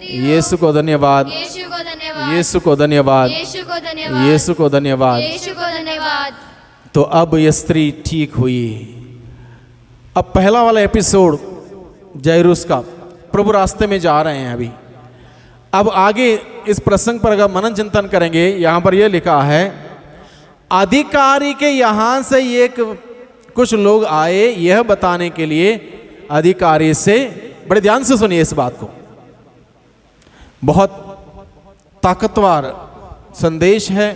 यीशु को धन्यवाद, यीशु को धन्यवाद, यीशु को धन्यवाद। तो अब ये स्त्री ठीक हुई। अब पहला वाला एपिसोड जैरूस का, प्रभु रास्ते में जा रहे हैं अभी। अब आगे इस प्रसंग पर अगर मनन चिंतन करेंगे, यहां पर यह लिखा है, अधिकारी के यहां से एक कुछ लोग आए यह बताने के लिए, अधिकारी से, बड़े ध्यान से सुनिए इस बात को, बहुत ताकतवर संदेश है,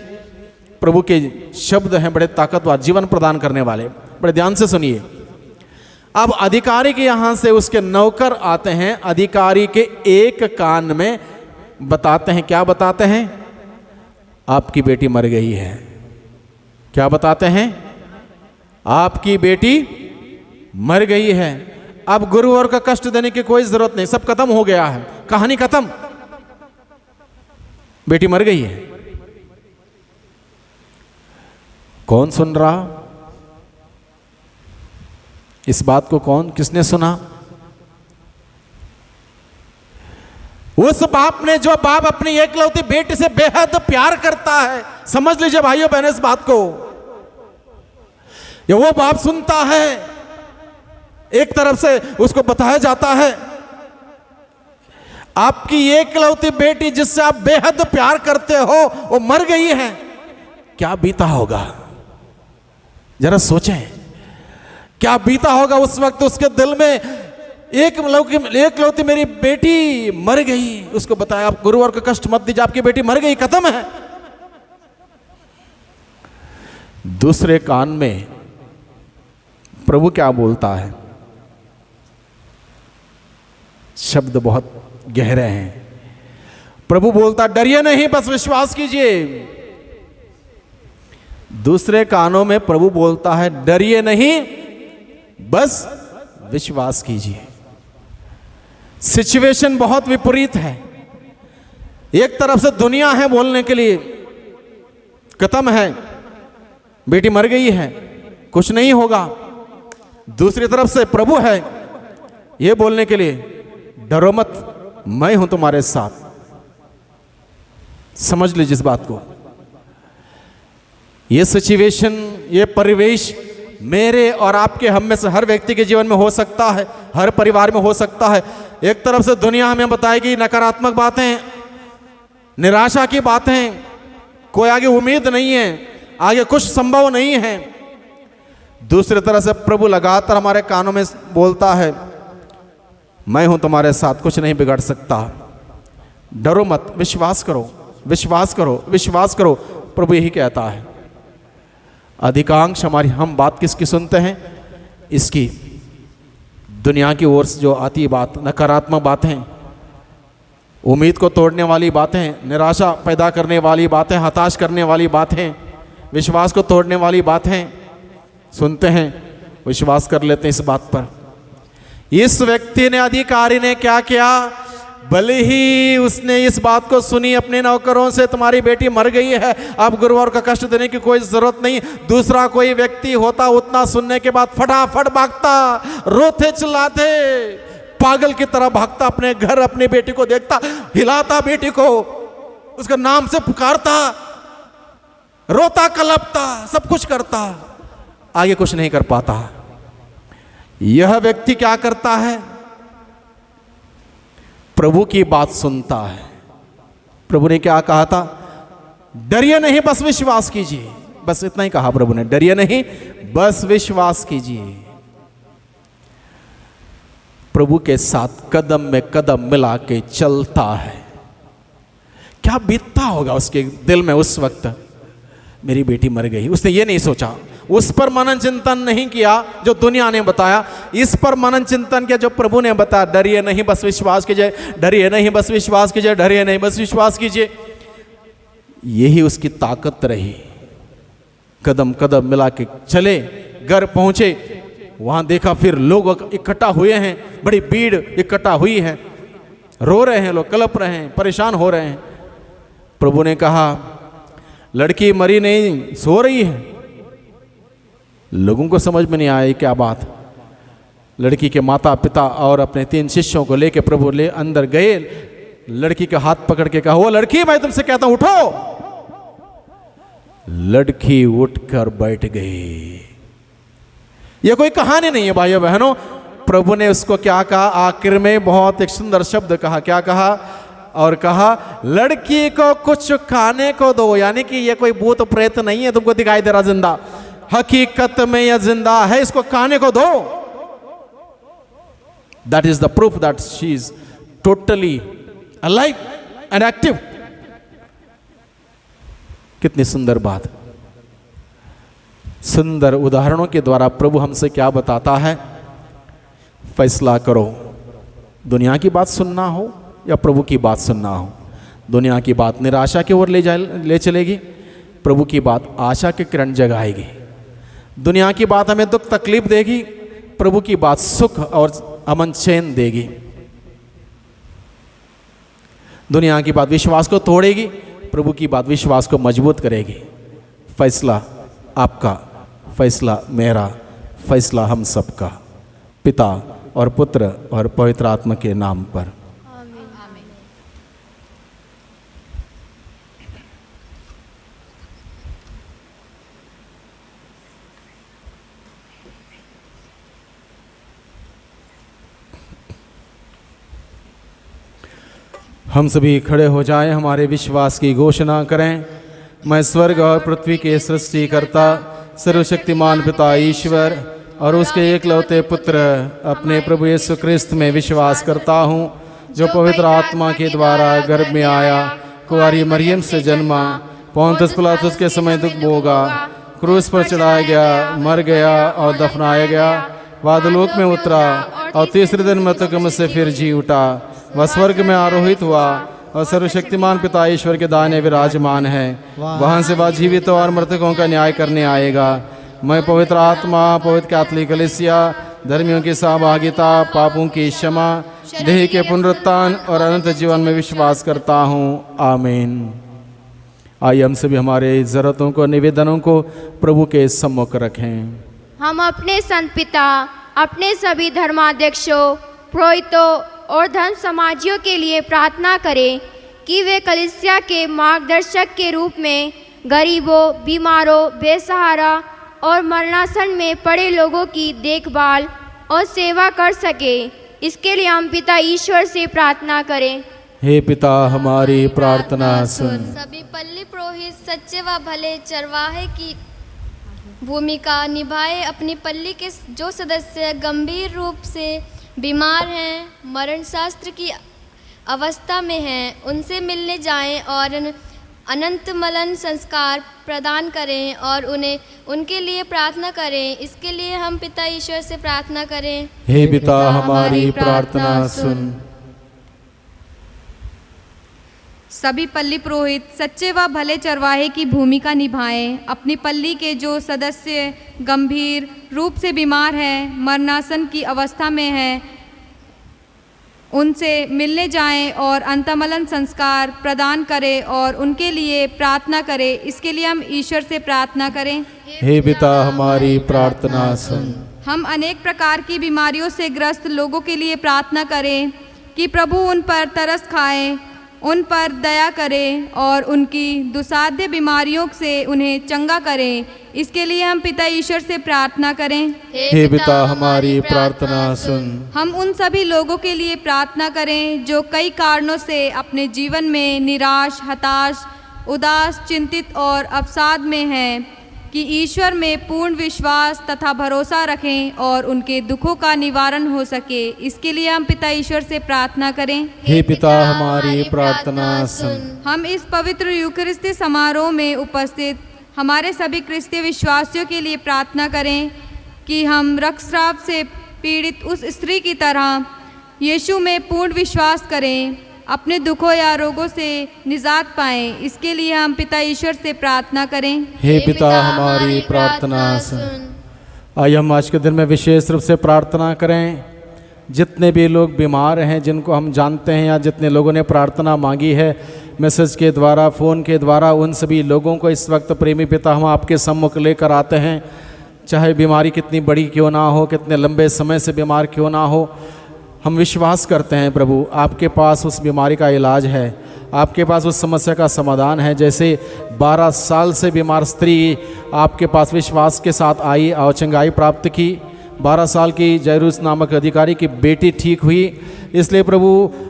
प्रभु के शब्द हैं, बड़े ताकतवर, जीवन प्रदान करने वाले, बड़े ध्यान से सुनिए। अब अधिकारी के यहां से उसके नौकर आते हैं, अधिकारी के एक कान में बताते हैं, क्या बताते हैं, आपकी बेटी मर गई है। क्या बताते हैं, आपकी बेटी मर गई है। अब गुरुवर का कष्ट देने की कोई जरूरत नहीं, सब खत्म हो गया है, कहानी खत्म, बेटी मर गई है। कौन सुन रहा इस बात को, किसने सुना? उस बाप ने, जो बाप अपनी एकलौती बेटी से बेहद प्यार करता है। समझ लीजिए भाइयों बहनों इस बात को, ये वो बाप सुनता है, एक तरफ से उसको बताया जाता है, आपकी एकलौती बेटी जिससे आप बेहद प्यार करते हो वो मर गई है। क्या बीता होगा, जरा सोचें, क्या बीता होगा उस वक्त उसके दिल में, एकलौती मेरी बेटी मर गई। उसको बताया, आप गुरुवार का कष्ट मत दीजिए, आपकी बेटी मर गई, खत्म है। दूसरे कान में प्रभु क्या बोलता है? शब्द बहुत गहरे हैं। प्रभु बोलता डरिए नहीं, बस विश्वास कीजिए। दूसरे कानों में प्रभु बोलता है डरिए नहीं, बस विश्वास कीजिए। सिचुएशन बहुत विपरीत है। एक तरफ से दुनिया है बोलने के लिए खत्म है, बेटी मर गई है, कुछ नहीं होगा। दूसरी तरफ से प्रभु है ये बोलने के लिए डरो मत, मैं हूं तुम्हारे साथ। समझ लीजिए इस बात को। ये सिचुएशन, ये परिवेश मेरे और आपके, हम में से हर व्यक्ति के जीवन में हो सकता है, हर परिवार में हो सकता है। एक तरफ से दुनिया हमें बताएगी नकारात्मक बातें, निराशा की बातें, कोई आगे उम्मीद नहीं है, आगे कुछ संभव नहीं है। दूसरी तरफ से प्रभु लगातार हमारे कानों में बोलता है मैं हूं तुम्हारे साथ, कुछ नहीं बिगड़ सकता, डरो मत, विश्वास करो, विश्वास करो, विश्वास करो। प्रभु यही कहता है। अधिकांश हमारी हम बात किसकी सुनते हैं? इसकी दुनिया की ओर से जो आती है बात, नकारात्मक बातें, उम्मीद को तोड़ने वाली बातें, निराशा पैदा करने वाली बातें, हताश करने वाली बातें, विश्वास को तोड़ने वाली बातें सुनते हैं, विश्वास कर लेते हैं इस बात पर। इस व्यक्ति ने, अधिकारी ने क्या किया? भले ही उसने इस बात को सुनी अपने नौकरों से तुम्हारी बेटी मर गई है, अब गुरुवार का कष्ट देने की कोई जरूरत नहीं। दूसरा कोई व्यक्ति होता उतना सुनने के बाद फटाफट भागता, रोते चिल्लाते, पागल की तरह भागता, अपने घर अपनी बेटी को देखता, हिलाता बेटी को, उसका नाम से पुकारता, रोता कलपता, सब कुछ करता, आगे कुछ नहीं कर पाता। यह व्यक्ति क्या करता है? प्रभु की बात सुनता है। प्रभु ने क्या कहा था? डरिए नहीं, बस विश्वास कीजिए। बस इतना ही कहा प्रभु ने, डरिए नहीं, बस विश्वास कीजिए। प्रभु के साथ कदम में कदम मिला के चलता है। क्या बीतता होगा उसके दिल में उस वक्त? मेरी बेटी मर गई। उसने ये नहीं सोचा, उस पर मनन चिंतन नहीं किया जो दुनिया ने बताया, इस पर मनन चिंतन किया जो प्रभु ने बताया। डरिए नहीं, बस विश्वास कीजिए, डरिए नहीं, बस विश्वास कीजिए, डरिए नहीं, बस विश्वास कीजिए। यही उसकी ताकत रही। कदम कदम मिला के चले, घर पहुंचे, वहां देखा फिर लोग इकट्ठा हुए हैं, बड़ी भीड़ इकट्ठा हुई है, रो रहे हैं लोग, कलप रहे हैं, परेशान हो रहे हैं। प्रभु ने कहा लड़की मरी नहीं, सो रही है। लोगों को समझ में नहीं आया क्या बात। लड़की के माता पिता और अपने 3 शिष्यों को लेके प्रभु ले अंदर गए। लड़की का हाथ पकड़ के कहा, वो लड़की, मैं तुमसे कहता हूं उठो। लड़की उठकर बैठ गई। यह कोई कहानी नहीं है भाइयों बहनों। प्रभु ने उसको क्या कहा? आखिर में बहुत एक सुंदर शब्द कहा। क्या कहा? और कहा लड़की को कुछ खाने को दो। यानी कि ये कोई भूत प्रेत नहीं है तुमको दिखाई दे रहा जिंदा, हकीकत में यह जिंदा है, इसको खाने को दो। That is the proof that she is totally alive and active. कितनी सुंदर बात। सुंदर उदाहरणों के द्वारा प्रभु हमसे क्या बताता है? फैसला करो, दुनिया की बात सुनना हो या प्रभु की बात सुनना हो। दुनिया की बात निराशा की ओर ले चलेगी, प्रभु की बात आशा के किरण जगाएगी। दुनिया की बात हमें दुख तकलीफ देगी, प्रभु की बात सुख और अमन चैन देगी। दुनिया की बात विश्वास को तोड़ेगी, प्रभु की बात विश्वास को मजबूत करेगी। फैसला आपका, फैसला मेरा, फैसला हम सबका, पिता और पुत्र और पवित्र आत्मा के नाम पर। हम सभी खड़े हो जाएं, हमारे विश्वास की घोषणा करें। मैं स्वर्ग और पृथ्वी के सृष्टिकर्ता सर्वशक्तिमान पिता ईश्वर और उसके एकलौते पुत्र अपने प्रभु यीशु क्रिस्त में विश्वास करता हूँ, जो पवित्र आत्मा के द्वारा गर्भ में आया, कुंवारी मरियम से जन्मा, पोंतुस पिलातुस के समय दुख भोगा, क्रूस पर चढ़ाया गया, मर गया और दफनाया गया, वादलोक में उतरा और तीसरे दिन मृतकों से फिर जी उठा, वह स्वर्ग में आरोहित हुआ और सर्वशक्तिमान पिता ईश्वर के दाहिने विराजमान है। वहाँ से वह जीवित और मृतकों का न्याय करने आएगा। मैं पवित्र आत्मा, पवित्र कैथोलिक कलीसिया, धर्मियों की सहभागिता, पापों की क्षमा, देह के पुनरुत्थान और अनंत जीवन में विश्वास करता हूँ। आमीन। आइए हम सभी हमारे ज़रूरतों को, निवेदनों को प्रभु के सम्मुख रखें। हम अपने संत पिता, अपने सभी धर्माध्यक्षों, पुरोहितों और धर्म समाजियों के लिए प्रार्थना करें कि वे कलीसिया के मार्गदर्शक के रूप में गरीबों, बीमारों, बेसहारा और मरणासन में पड़े लोगों की देखभाल और सेवा कर सके। इसके लिए हम पिता ईश्वर से प्रार्थना करें। हे पिता, हमारी प्रार्थना सुन। सभी पल्ली पुरोहित सच्चे व भले चरवाहे की भूमिका निभाए। अपनी पल्ली के जो सदस्य गंभीर रूप से बीमार हैं, मरण शास्त्र की अवस्था में हैं, उनसे मिलने जाएं और अनंत मलन संस्कार प्रदान करें और उन्हें उनके लिए प्रार्थना करें। इसके लिए हम पिता ईश्वर से प्रार्थना करें। हे पिता, हमारी प्रार्थना सुन। सभी पल्ली पुरोहित सच्चे व भले चरवाहे की भूमिका निभाएं। अपनी पल्ली के जो सदस्य गंभीर रूप से बीमार हैं, मरणासन की अवस्था में हैं, उनसे मिलने जाएं और अंतमलन संस्कार प्रदान करें और उनके लिए प्रार्थना करें। इसके लिए हम ईश्वर से प्रार्थना करें। हे पिता, हमारी प्रार्थना सुन। हम अनेक प्रकार की बीमारियों से ग्रस्त लोगों के लिए प्रार्थना करें कि प्रभु उन पर तरस खाएं, उन पर दया करें और उनकी दुसाध्य बीमारियों से उन्हें चंगा करें। इसके लिए हम पिता ईश्वर से प्रार्थना करें। हे पिता, हमारी प्रार्थना सुन। हम उन सभी लोगों के लिए प्रार्थना करें जो कई कारणों से अपने जीवन में निराश, हताश, उदास, चिंतित और अवसाद में हैं, कि ईश्वर में पूर्ण विश्वास तथा भरोसा रखें और उनके दुखों का निवारण हो सके। इसके लिए हम पिता ईश्वर से प्रार्थना करें। हे पिता, हमारी प्रार्थना सुन। हम इस पवित्र यूकरिस्ती समारोह में उपस्थित हमारे सभी क्रिस्तीय विश्वासियों के लिए प्रार्थना करें कि हम रक्तस्राव से पीड़ित उस स्त्री की तरह यीशु में पूर्ण विश्वास करें, अपने दुखों या रोगों से निजात पाएं। इसके लिए हम पिता ईश्वर से प्रार्थना करें। हे पिता, हमारी प्रार्थना सुन। आइए हम आज के दिन में विशेष रूप से प्रार्थना करें। जितने भी लोग बीमार हैं, जिनको हम जानते हैं या जितने लोगों ने प्रार्थना मांगी है मैसेज के द्वारा, फ़ोन के द्वारा, उन सभी लोगों को इस वक्त प्रेमी पिता हम आपके सम्मुख लेकर आते हैं। चाहे बीमारी कितनी बड़ी क्यों ना हो, कितने लंबे समय से बीमार क्यों ना हो, हम विश्वास करते हैं प्रभु आपके पास उस बीमारी का इलाज है, आपके पास उस समस्या का समाधान है। जैसे 12 साल से बीमार स्त्री आपके पास विश्वास के साथ आई और चंगाई प्राप्त की। 12 साल की जैरूस नामक अधिकारी की बेटी ठीक हुई। इसलिए प्रभु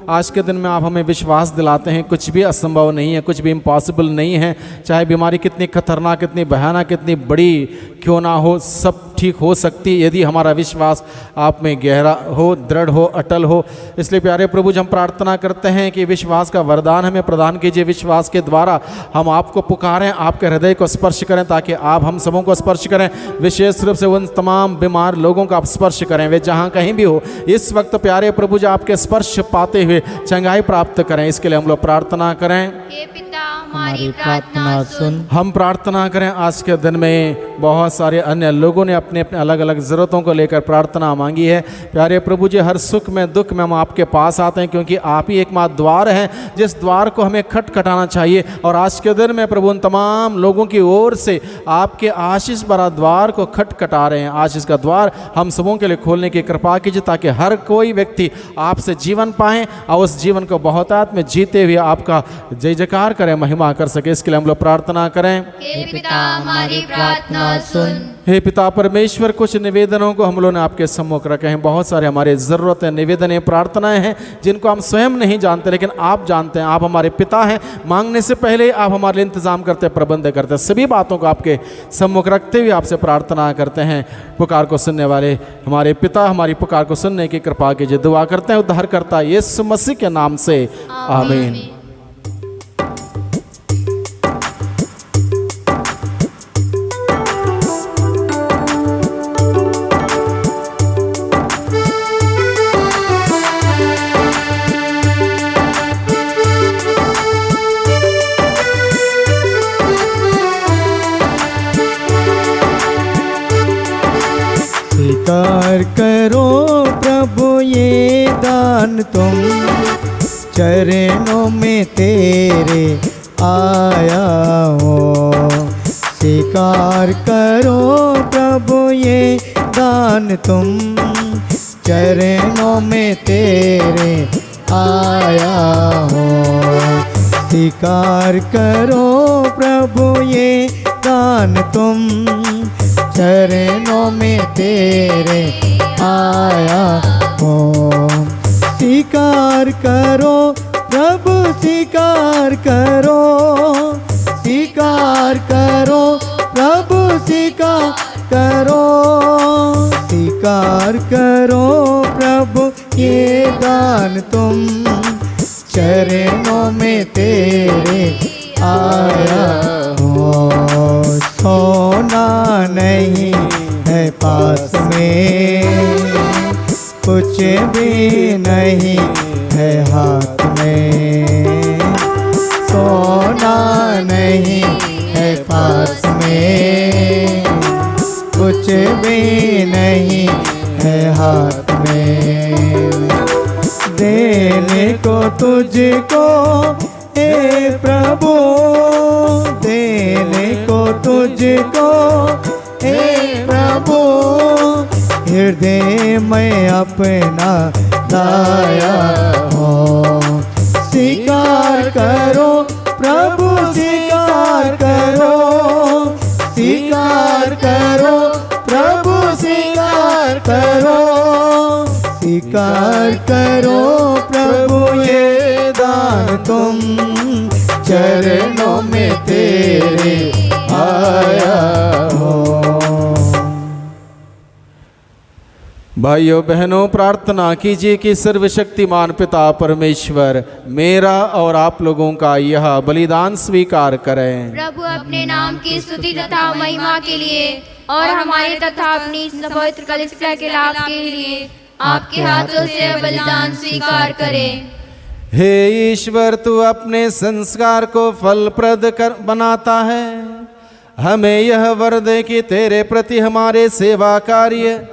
आज के दिन में आप हमें विश्वास दिलाते हैं कुछ भी असंभव नहीं है, कुछ भी इम्पॉसिबल नहीं है। चाहे बीमारी कितनी खतरनाक, कितनी भयानक, कितनी बड़ी क्यों ना हो, सब ठीक हो सकती यदि हमारा विश्वास आप में गहरा हो, दृढ़ हो, अटल हो। इसलिए प्यारे प्रभु जी, हम प्रार्थना करते हैं कि विश्वास का वरदान हमें प्रदान कीजिए। विश्वास के द्वारा हम आपको पुकारें, आपके हृदय को स्पर्श करें, ताकि आप हम सबों को स्पर्श करें। विशेष रूप से उन तमाम बीमार लोगों का आप स्पर्श करें, वे जहाँ कहीं भी हो इस वक्त प्यारे प्रभु जी आपके स्पर्श पाते हुए चंगाई प्राप्त करें। इसके लिए हम लोग प्रार्थना करें। हे पिता, हमारी प्रार्थना सुन। हम प्रार्थना करें आज के दिन में बहुत सारे अन्य लोगों ने अपने अपने अलग अलग ज़रूरतों को लेकर प्रार्थना मांगी है। प्यारे प्रभु जी, हर सुख में दुख में हम आपके पास आते हैं, क्योंकि आप ही एकमात्र द्वार हैं जिस द्वार को हमें खटखटाना चाहिए। और आज के दिन में प्रभु उन तमाम लोगों की ओर से आपके आशीष भरा द्वार को खटखटा रहे हैं। आशीष का द्वार हम सबों के लिए खोलने की कृपा कीजिए, ताकि हर कोई व्यक्ति आपसे जीवन पाएँ और उस जीवन को बहुतायत में जीते हुए आपका जय जयकार करें, महिमा कर सके। इसके लिए हम लोग प्रार्थना करें। हे पिता, हमारी प्रार्थना सुन। हे पिता परमेश्वर, कुछ निवेदनों को हम लोगों ने आपके सम्मुख रखे हैं। बहुत सारे हमारे ज़रूरतें, निवेदनें, प्रार्थनाएं हैं जिनको हम स्वयं नहीं जानते, लेकिन आप जानते हैं। आप हमारे पिता हैं, मांगने से पहले आप हमारे लिए इंतजाम करते, प्रबंध करते। सभी बातों को आपके सम्मुख रखते हुए आपसे प्रार्थना करते हैं। पुकार को सुनने वाले हमारे पिता, हमारी पुकार को सुनने की कृपा कीजिए। दुआ करते हैं उद्धारकर्ता यीशु मसीह के नाम से, आमीन। करो प्रभु ये दान तुम, चरणों में तेरे आया हूँ। स्वीकार करो प्रभु ये दान तुम, चरणों में तेरे आया हूँ। स्वीकार करो प्रभु ये दान तुम, चरणों में तेरे आया हूँ। स्वीकार करो प्रभु, स्वीकार करो, स्वीकार करो प्रभु, स्वीकार करो, स्वीकार करो प्रभु ये दान तुम, चरणों में तेरे आया हूँ। सोना नहीं है पास में, कुछ भी नहीं है हाथ में। सोना नहीं है पास में, कुछ भी नहीं है हाथ में। देने को तुझको हे प्रभु, देने को तुझको हे प्रभु, हृदय में अपना लाया हूँ। स्वीकार करो प्रभु, स्वीकार करो, स्वीकार करो प्रभु, स्वीकार करो, स्वीकार करो प्रभु ये दान तुम, चरणों में तेरे आया हूँ। भाइयों बहनों, प्रार्थना कीजिए कि सर्वशक्तिमान पिता परमेश्वर मेरा और आप लोगों का यह बलिदान स्वीकार करें। प्रभु अपने नाम की स्तुति तथा महिमा के लिए और हमारे तथा अपनी इस पवित्र कलीसिया के लाभ के लिए आपके हाथों से बलिदान स्वीकार करें। हे ईश्वर, तू अपने संस्कार को फलप्रद बनाता है। हमें यह वर दे कि तेरे प्रति हमारे सेवा कार्य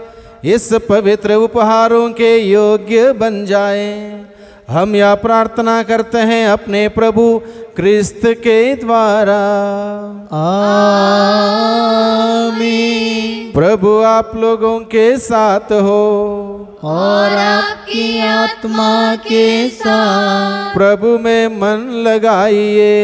इस पवित्र उपहारों के योग्य बन जाए। हम यह प्रार्थना करते हैं अपने प्रभु क्रिस्त के द्वारा। आमीन। प्रभु आप लोगों के साथ हो और आपकी आत्मा के साथ। प्रभु में मन लगाइए,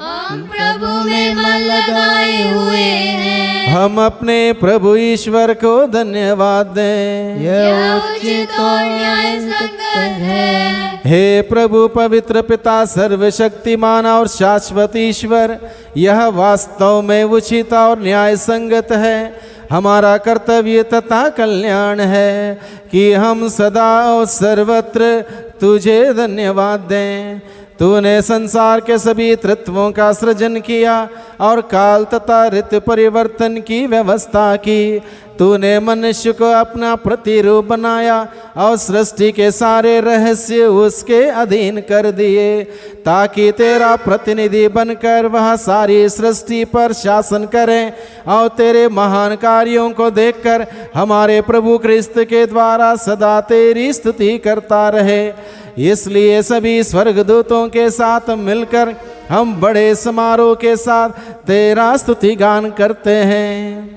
हम प्रभु में मन लगाए हुए हैं। हम अपने प्रभु ईश्वर को धन्यवाद दें। यह उचित और न्याय संगत है। हे प्रभु पवित्र पिता सर्वशक्तिमान और शाश्वत ईश्वर, यह वास्तव में उचित और न्याय संगत है, हमारा कर्तव्य तथा कल्याण है कि हम सदा और सर्वत्र तुझे धन्यवाद दें। तूने संसार के सभी तत्वों का सृजन किया और काल तथा ऋतु परिवर्तन की व्यवस्था की। तूने मनुष्य को अपना प्रतिरूप बनाया और सृष्टि के सारे रहस्य उसके अधीन कर दिए, ताकि तेरा प्रतिनिधि बनकर वह सारी सृष्टि पर शासन करे और तेरे महान कार्यों को देखकर हमारे प्रभु क्रिस्त के द्वारा सदा तेरी स्तुति करता रहे। इसलिए सभी स्वर्गदूतों के साथ मिलकर हम बड़े समारोह के साथ तेरा स्तुति गान करते हैं।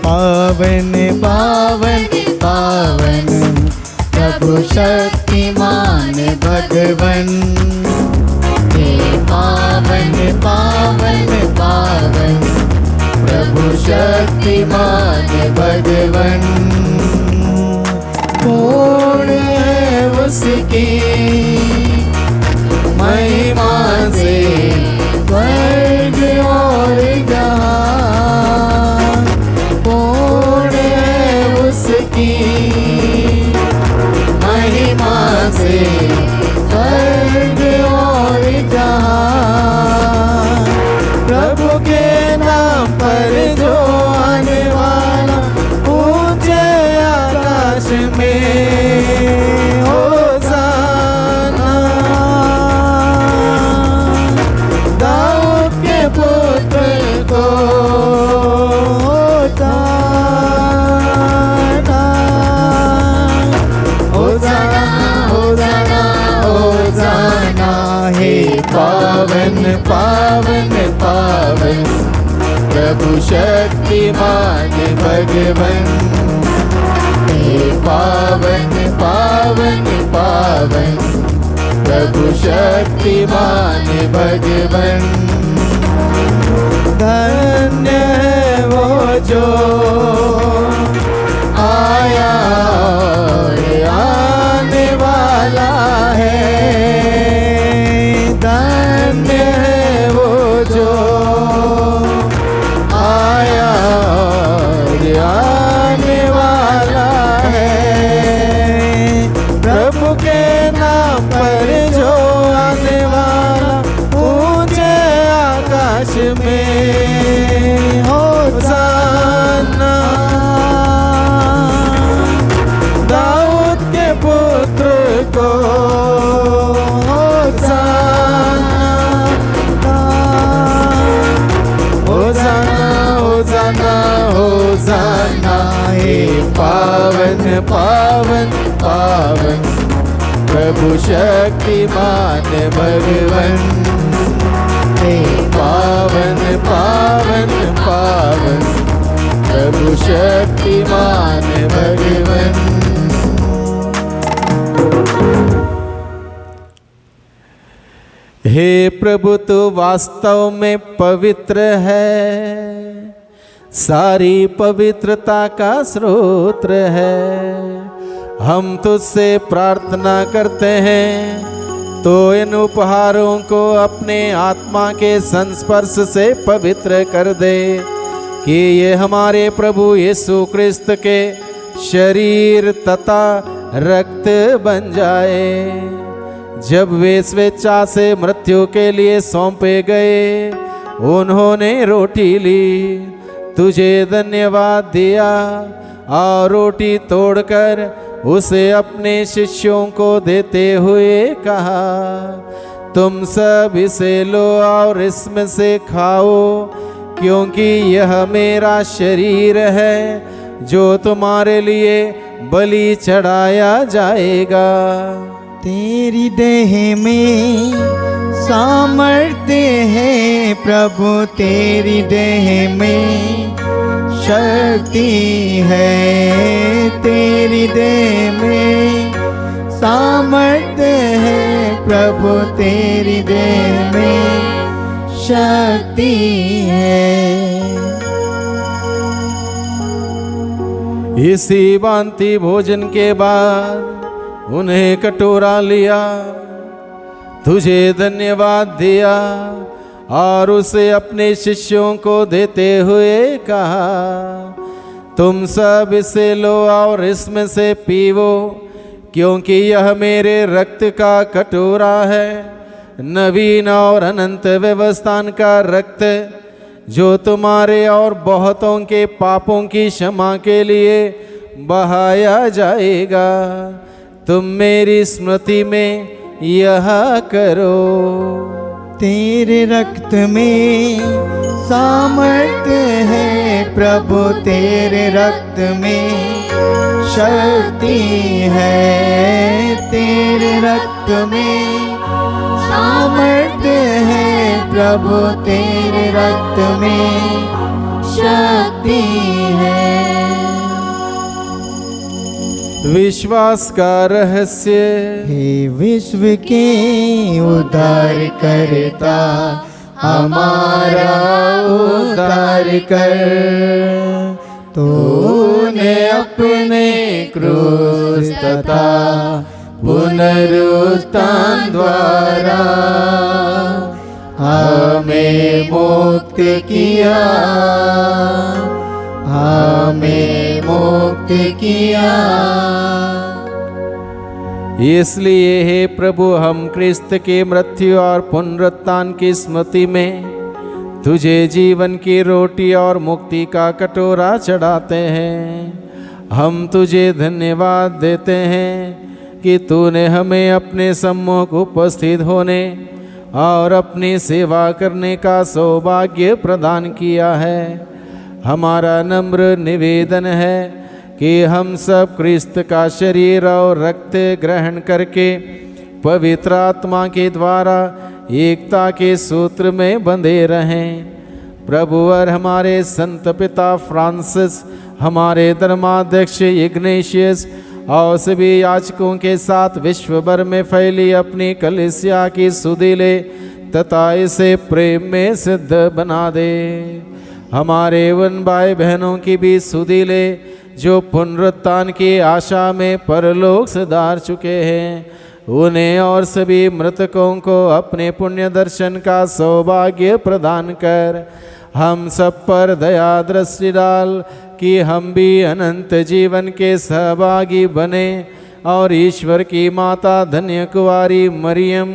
पावन पावन पावन प्रभु शक्तिमान भगवन। पावन पावन पावन प्रभु शक्तिमान भगवन। पूर्ण है उसकी महिमा से स्वर्ग और जहां। पूर्ण है उसकी महिमा से स्वर्ग और जहां। प्रभु के नाम पर जो आने वाला ऊंचे आकाश में होशाना। पावन पावन प्रभु शक्तिमान भगवन। हे पावन पावन पावन प्रभु शक्तिमान भगवन। धन्य है वो जो आया और आने वाला है। धन्य है वो जो आया और आने वाला है। प्रभु के नाम पर जो आने वाला ऊंचे आकाश में होसाना। दाऊद के पुत्र को होसाना। होसाना होसाना होसाना। हे पावन पावन पावन प्रभु शक्तिमान भगवन। हे पावन पावन पावन प्रभु शक्तिमान भगवन। हे प्रभु तू वास्तव में पवित्र है, सारी पवित्रता का स्रोत है। हम तुझसे प्रार्थना करते हैं तो इन उपहारों को अपने आत्मा के संस्पर्श से पवित्र कर दे कि ये हमारे प्रभु यीशु क्रिस्त के शरीर तथा रक्त बन जाए। जब वे स्वेच्छा से मृत्यु के लिए सौंपे गए, उन्होंने रोटी ली, तुझे धन्यवाद दिया और रोटी तोड़कर उसे अपने शिष्यों को देते हुए कहा, तुम सब इसे लो और इसमें से खाओ, क्योंकि यह मेरा शरीर है जो तुम्हारे लिए बलि चढ़ाया जाएगा। तेरी देह में सामर्थ्य है प्रभु, तेरी देह में शक्ति है। तेरी देह में सामर्थ्य है प्रभु, तेरी देह में शक्ति है। इसी भांति भोजन के बाद उन्हें कटोरा लिया, तुझे धन्यवाद दिया और उसे अपने शिष्यों को देते हुए कहा, तुम सब इसे लो और इसमें से पीवो, क्योंकि यह मेरे रक्त का कटोरा है, नवीन और अनंत व्यवस्थान का रक्त, जो तुम्हारे और बहुतों के पापों की क्षमा के लिए बहाया जाएगा। तुम मेरी स्मृति में यह करो। तेरे रक्त में सामर्थ्य है प्रभु, तेरे रक्त में शक्ति है। तेरे रक्त में सामर्थ्य है प्रभु, तेरे रक्त में शक्ति है। विश्वास का रहस्य। हे विश्व के उद्धार करता, हमारा उद्धार कर। तूने अपने क्रूस तथा पुनरुत्थान द्वारा हमें मुक्त किया, हमें मुक्त किया। इसलिए हे प्रभु, हम क्रिस्त के मृत्यु और पुनरुत्थान की स्मृति में तुझे जीवन की रोटी और मुक्ति का कटोरा चढ़ाते हैं। हम तुझे धन्यवाद देते हैं कि तूने हमें अपने सम्मुख उपस्थित होने और अपनी सेवा करने का सौभाग्य प्रदान किया है। हमारा नम्र निवेदन है कि हम सब क्रिस्त का शरीर और रक्त ग्रहण करके पवित्र आत्मा के द्वारा एकता के सूत्र में बंधे रहें। प्रभु और हमारे संत पिता फ्रांसिस, हमारे धर्माध्यक्ष इग्नेशियस और सभी याजकों के साथ विश्व भर में फैली अपनी कलीसिया की सुधि ले तथा इसे प्रेम में सिद्ध बना दे। हमारे उन भाई बहनों की भी सुधि ले जो पुनरुत्थान की आशा में परलोक सिधार चुके हैं। उन्हें और सभी मृतकों को अपने पुण्य दर्शन का सौभाग्य प्रदान कर हम सब पर दया दृष्टि डाल कि हम भी अनंत जीवन के सहभागी बने और ईश्वर की माता धन्य कुंवारी मरियम,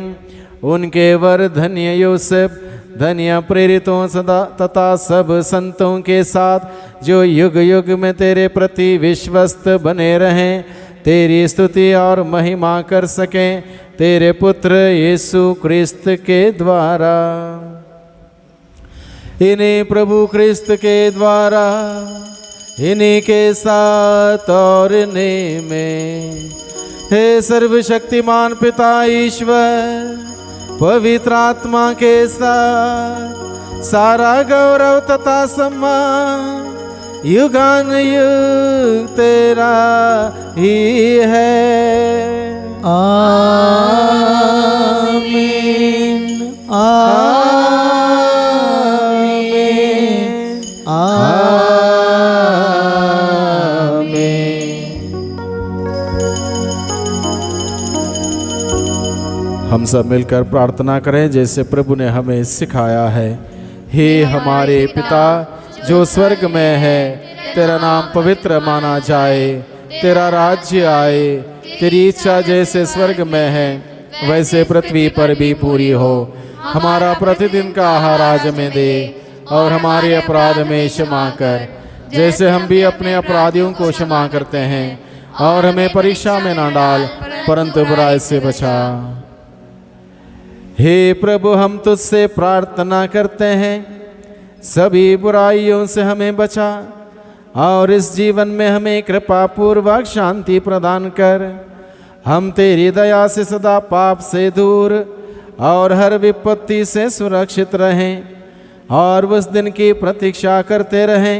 उनके वर धन्य यूसुफ, धन्य प्रेरितों सदा तथा सब संतों के साथ जो युग युग में तेरे प्रति विश्वस्त बने रहें, तेरी स्तुति और महिमा कर सकें तेरे पुत्र यीशु क्रिस्त के द्वारा। इन्हीं प्रभु क्रिस्त के द्वारा, इन्हीं के साथ और इन्हीं में, हे सर्वशक्तिमान पिता ईश्वर, पवित्र आत्मा के साथ सारा गौरव तथा सम्मान युगान युग तेरा ही है। आमीन आमीन आमीन। हम सब मिलकर प्रार्थना करें जैसे प्रभु ने हमें सिखाया है। हे हमारे पिता जो स्वर्ग में है, तेरा नाम पवित्र माना जाए, तेरा राज्य आए, तेरी इच्छा जैसे स्वर्ग में है वैसे पृथ्वी पर भी पूरी हो। हमारा प्रतिदिन का आहार आज हमें दे और हमारे अपराध में क्षमा कर जैसे हम भी अपने अपराधियों को क्षमा करते हैं, और हमें परीक्षा में ना डाल परंतु बुराई से बचा। हे प्रभु, हम तुझसे प्रार्थना करते हैं सभी बुराइयों से हमें बचा और इस जीवन में हमें कृपा पूर्वक शांति प्रदान कर। हम तेरी दया से सदा पाप से दूर और हर विपत्ति से सुरक्षित रहें और उस दिन की प्रतीक्षा करते रहें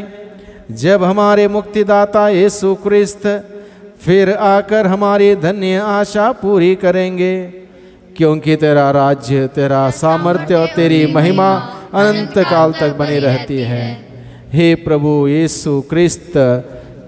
जब हमारे मुक्तिदाता यीशु क्रिस्त फिर आकर हमारी धन्य आशा पूरी करेंगे, क्योंकि तेरा राज्य, तेरा सामर्थ्य और तेरी महिमा अनंत काल तक बनी रहती है। हे प्रभु यीशु क्रिस्त,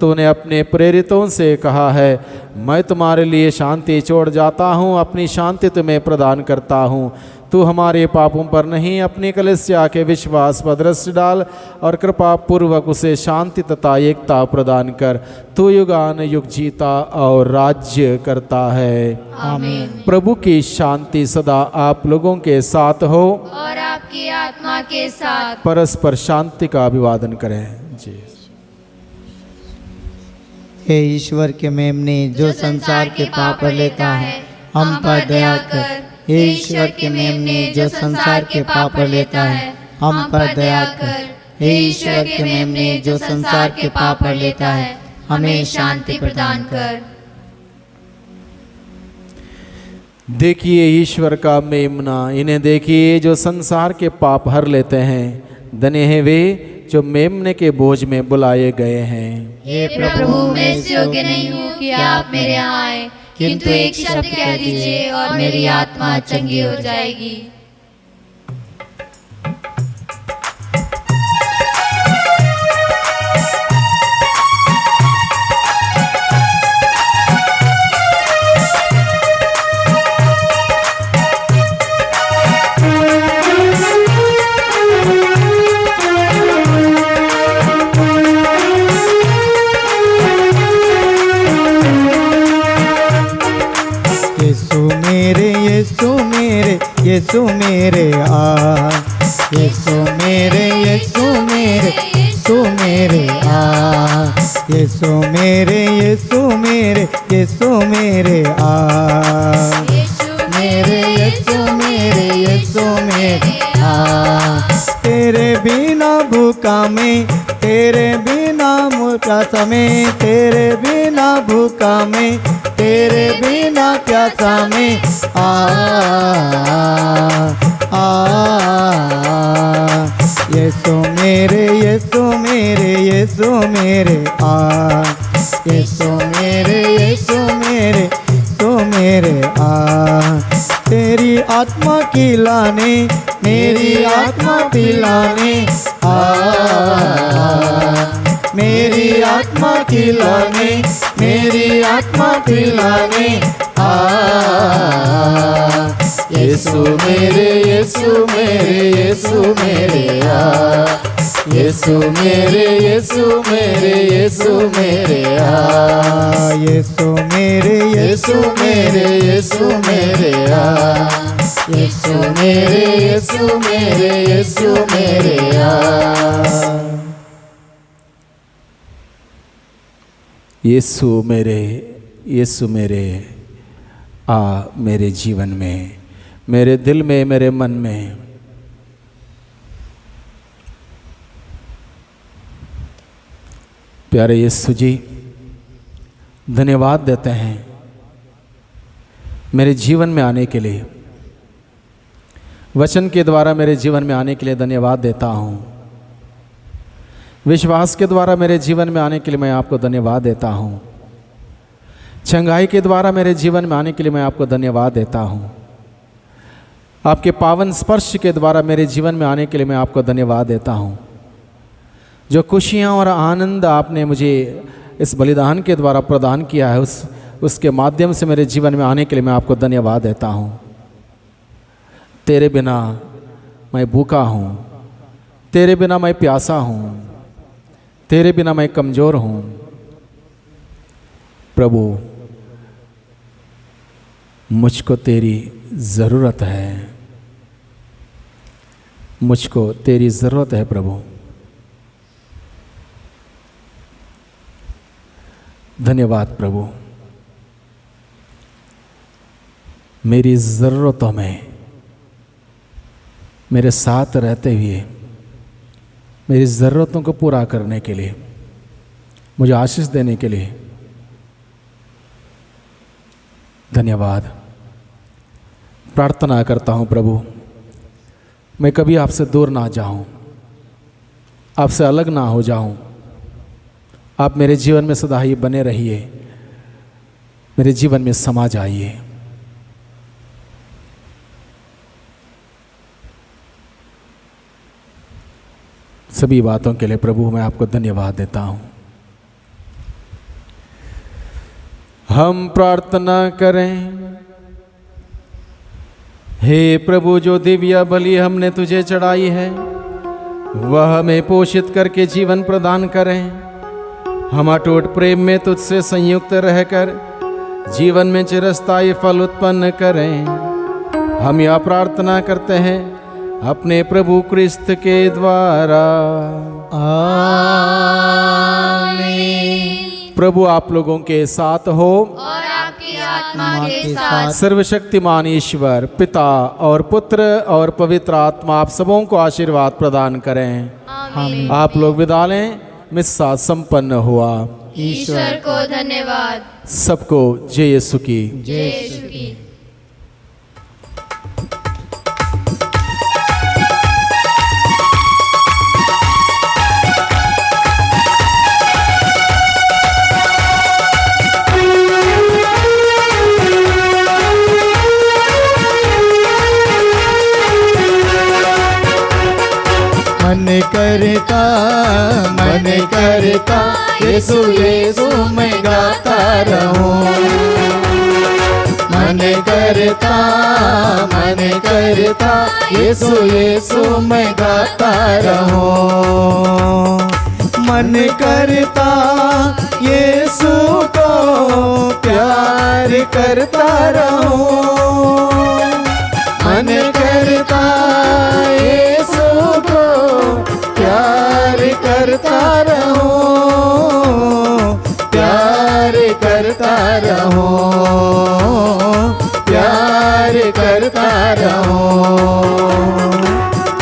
तूने अपने प्रेरितों से कहा है, मैं तुम्हारे लिए शांति छोड़ जाता हूँ, अपनी शांति तुम्हें प्रदान करता हूँ। तू हमारे पापों पर नहीं, अपनी कलीसिया के विश्वास पर दृष्टि डाल और कृपा पूर्वक उसे शांति तथा एकता प्रदान कर। तू युगान युग जीता और राज्य करता है। आमीन। प्रभु की शांति सदा आप लोगों के साथ हो और आपकी आत्मा के साथ। परस्पर शांति का अभिवादन करें। जी। हे ईश्वर के मेमने जो संसार के पाप लेता है, हम पर दया कर। हे ईश्वर के मेमने जो संसार के पाप लेता है, हम पर दया कर। हे ईश्वर के मेमने जो संसार के पाप लेता है, हमें शांति प्रदान कर। देखिए ईश्वर का मेमना, इन्हें देखिए जो संसार के पाप हर लेते हैं। धन्य है वे जो मेमने के बोझ में बुलाए गए हैं। हे प्रभु, मैं इस योग्य नहीं हूँ कि आप मेरे यहाँ आए, किंतु एक शब्द कह दीजिए और मेरी आत्मा चंगी हो जाएगी। यीशु मेरे आ, यीशु मेरे, यीशु मेरे, यीशु मेरे आ, यीशु मेरे, यीशु मेरे, यीशु मेरे आ, मेरे यीशु मेरे, यीशु मेरे आ। तेरे बिना भूखा में, तेरे बिना प्यासा में, तेरे बिना भूखा में, तेरे बिना प्यासा में आ, यीशु मेरे यीशु मेरे यीशु मेरे यीशु मेरे यीशु मेरे यीशु मेरे तेरी आत्मा की लाने मेरी आत्मा पिलाने मेरी आत्मा खिलाने मेरी आत्मा पिलाने यीशु मेरे यीशु मेरे यीशु मेरे यीशु मेरे यीशु मेरे यीशु मेरे यीशु मेरे यीशु मेरे यीशु मेरे यीशु मेरे यीशु मेरे यीशु मेरे यीशु मेरे यीशु मेरे मेरे जीवन में, मेरे दिल में, मेरे मन में। प्यारे यीशु जी, धन्यवाद देते हैं मेरे जीवन में आने के लिए, वचन के द्वारा मेरे जीवन में आने के लिए धन्यवाद देता हूँ। विश्वास के द्वारा मेरे जीवन में आने के लिए मैं आपको धन्यवाद देता हूँ। चंगाई के द्वारा मेरे जीवन में आने के लिए मैं आपको धन्यवाद देता हूँ। आपके पावन स्पर्श के द्वारा मेरे जीवन में आने के लिए मैं आपको धन्यवाद देता हूँ। जो खुशियाँ और आनंद आपने मुझे इस बलिदान के द्वारा प्रदान किया है, उसके माध्यम से मेरे जीवन में आने के लिए मैं आपको धन्यवाद देता हूँ। तेरे बिना मैं भूखा हूँ, तेरे बिना मैं प्यासा हूँ, तेरे बिना मैं कमज़ोर हूँ। प्रभु, मुझको तेरी ज़रूरत है, मुझको तेरी ज़रूरत है प्रभु। धन्यवाद प्रभु, मेरी ज़रूरतों में मेरे साथ रहते हुए मेरी ज़रूरतों को पूरा करने के लिए, मुझे आशीष देने के लिए धन्यवाद। प्रार्थना करता हूँ प्रभु, मैं कभी आपसे दूर ना जाऊँ, आपसे अलग ना हो जाऊँ। आप मेरे जीवन में सदा ही बने रहिए, मेरे जीवन में समा जाइए। सभी बातों के लिए प्रभु मैं आपको धन्यवाद देता हूँ। हम प्रार्थना करें। हे प्रभु, जो दिव्य बलि हमने तुझे चढ़ाई है वह हमें पोषित करके जीवन प्रदान करें। हम अटूट प्रेम में तुझसे संयुक्त रहकर जीवन में चिरस्थायी फल उत्पन्न करें। हम यह प्रार्थना करते हैं अपने प्रभु क्रिस्त के द्वारा। आमीन। प्रभु आप लोगों के साथ हो और आपकी आत्मा के साथ। सर्वशक्तिमान ईश्वर पिता और पुत्र और पवित्र आत्मा आप सबों को आशीर्वाद प्रदान करें। आमीन। आप लोग विदा लें। मिस्सा संपन्न हुआ। ईश्वर को धन्यवाद। सबको जय यीशु की। जय यीशु की। मन करता यीशु यीशु मैं गाता रहूं। मन करता यीशु यीशु मैं गाता रहूं। मन करता यीशु को प्यार करता रहूं। मन करता यीशु को प्यार करता रहूं। प्यार करता रहूं। प्यार करता रहूं।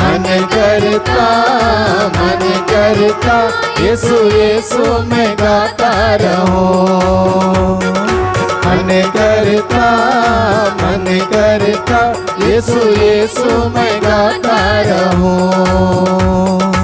मन करता यीशु यीशु मैं गाता रहूं। मन करता यीशु यीशु मैं गाता रहूं।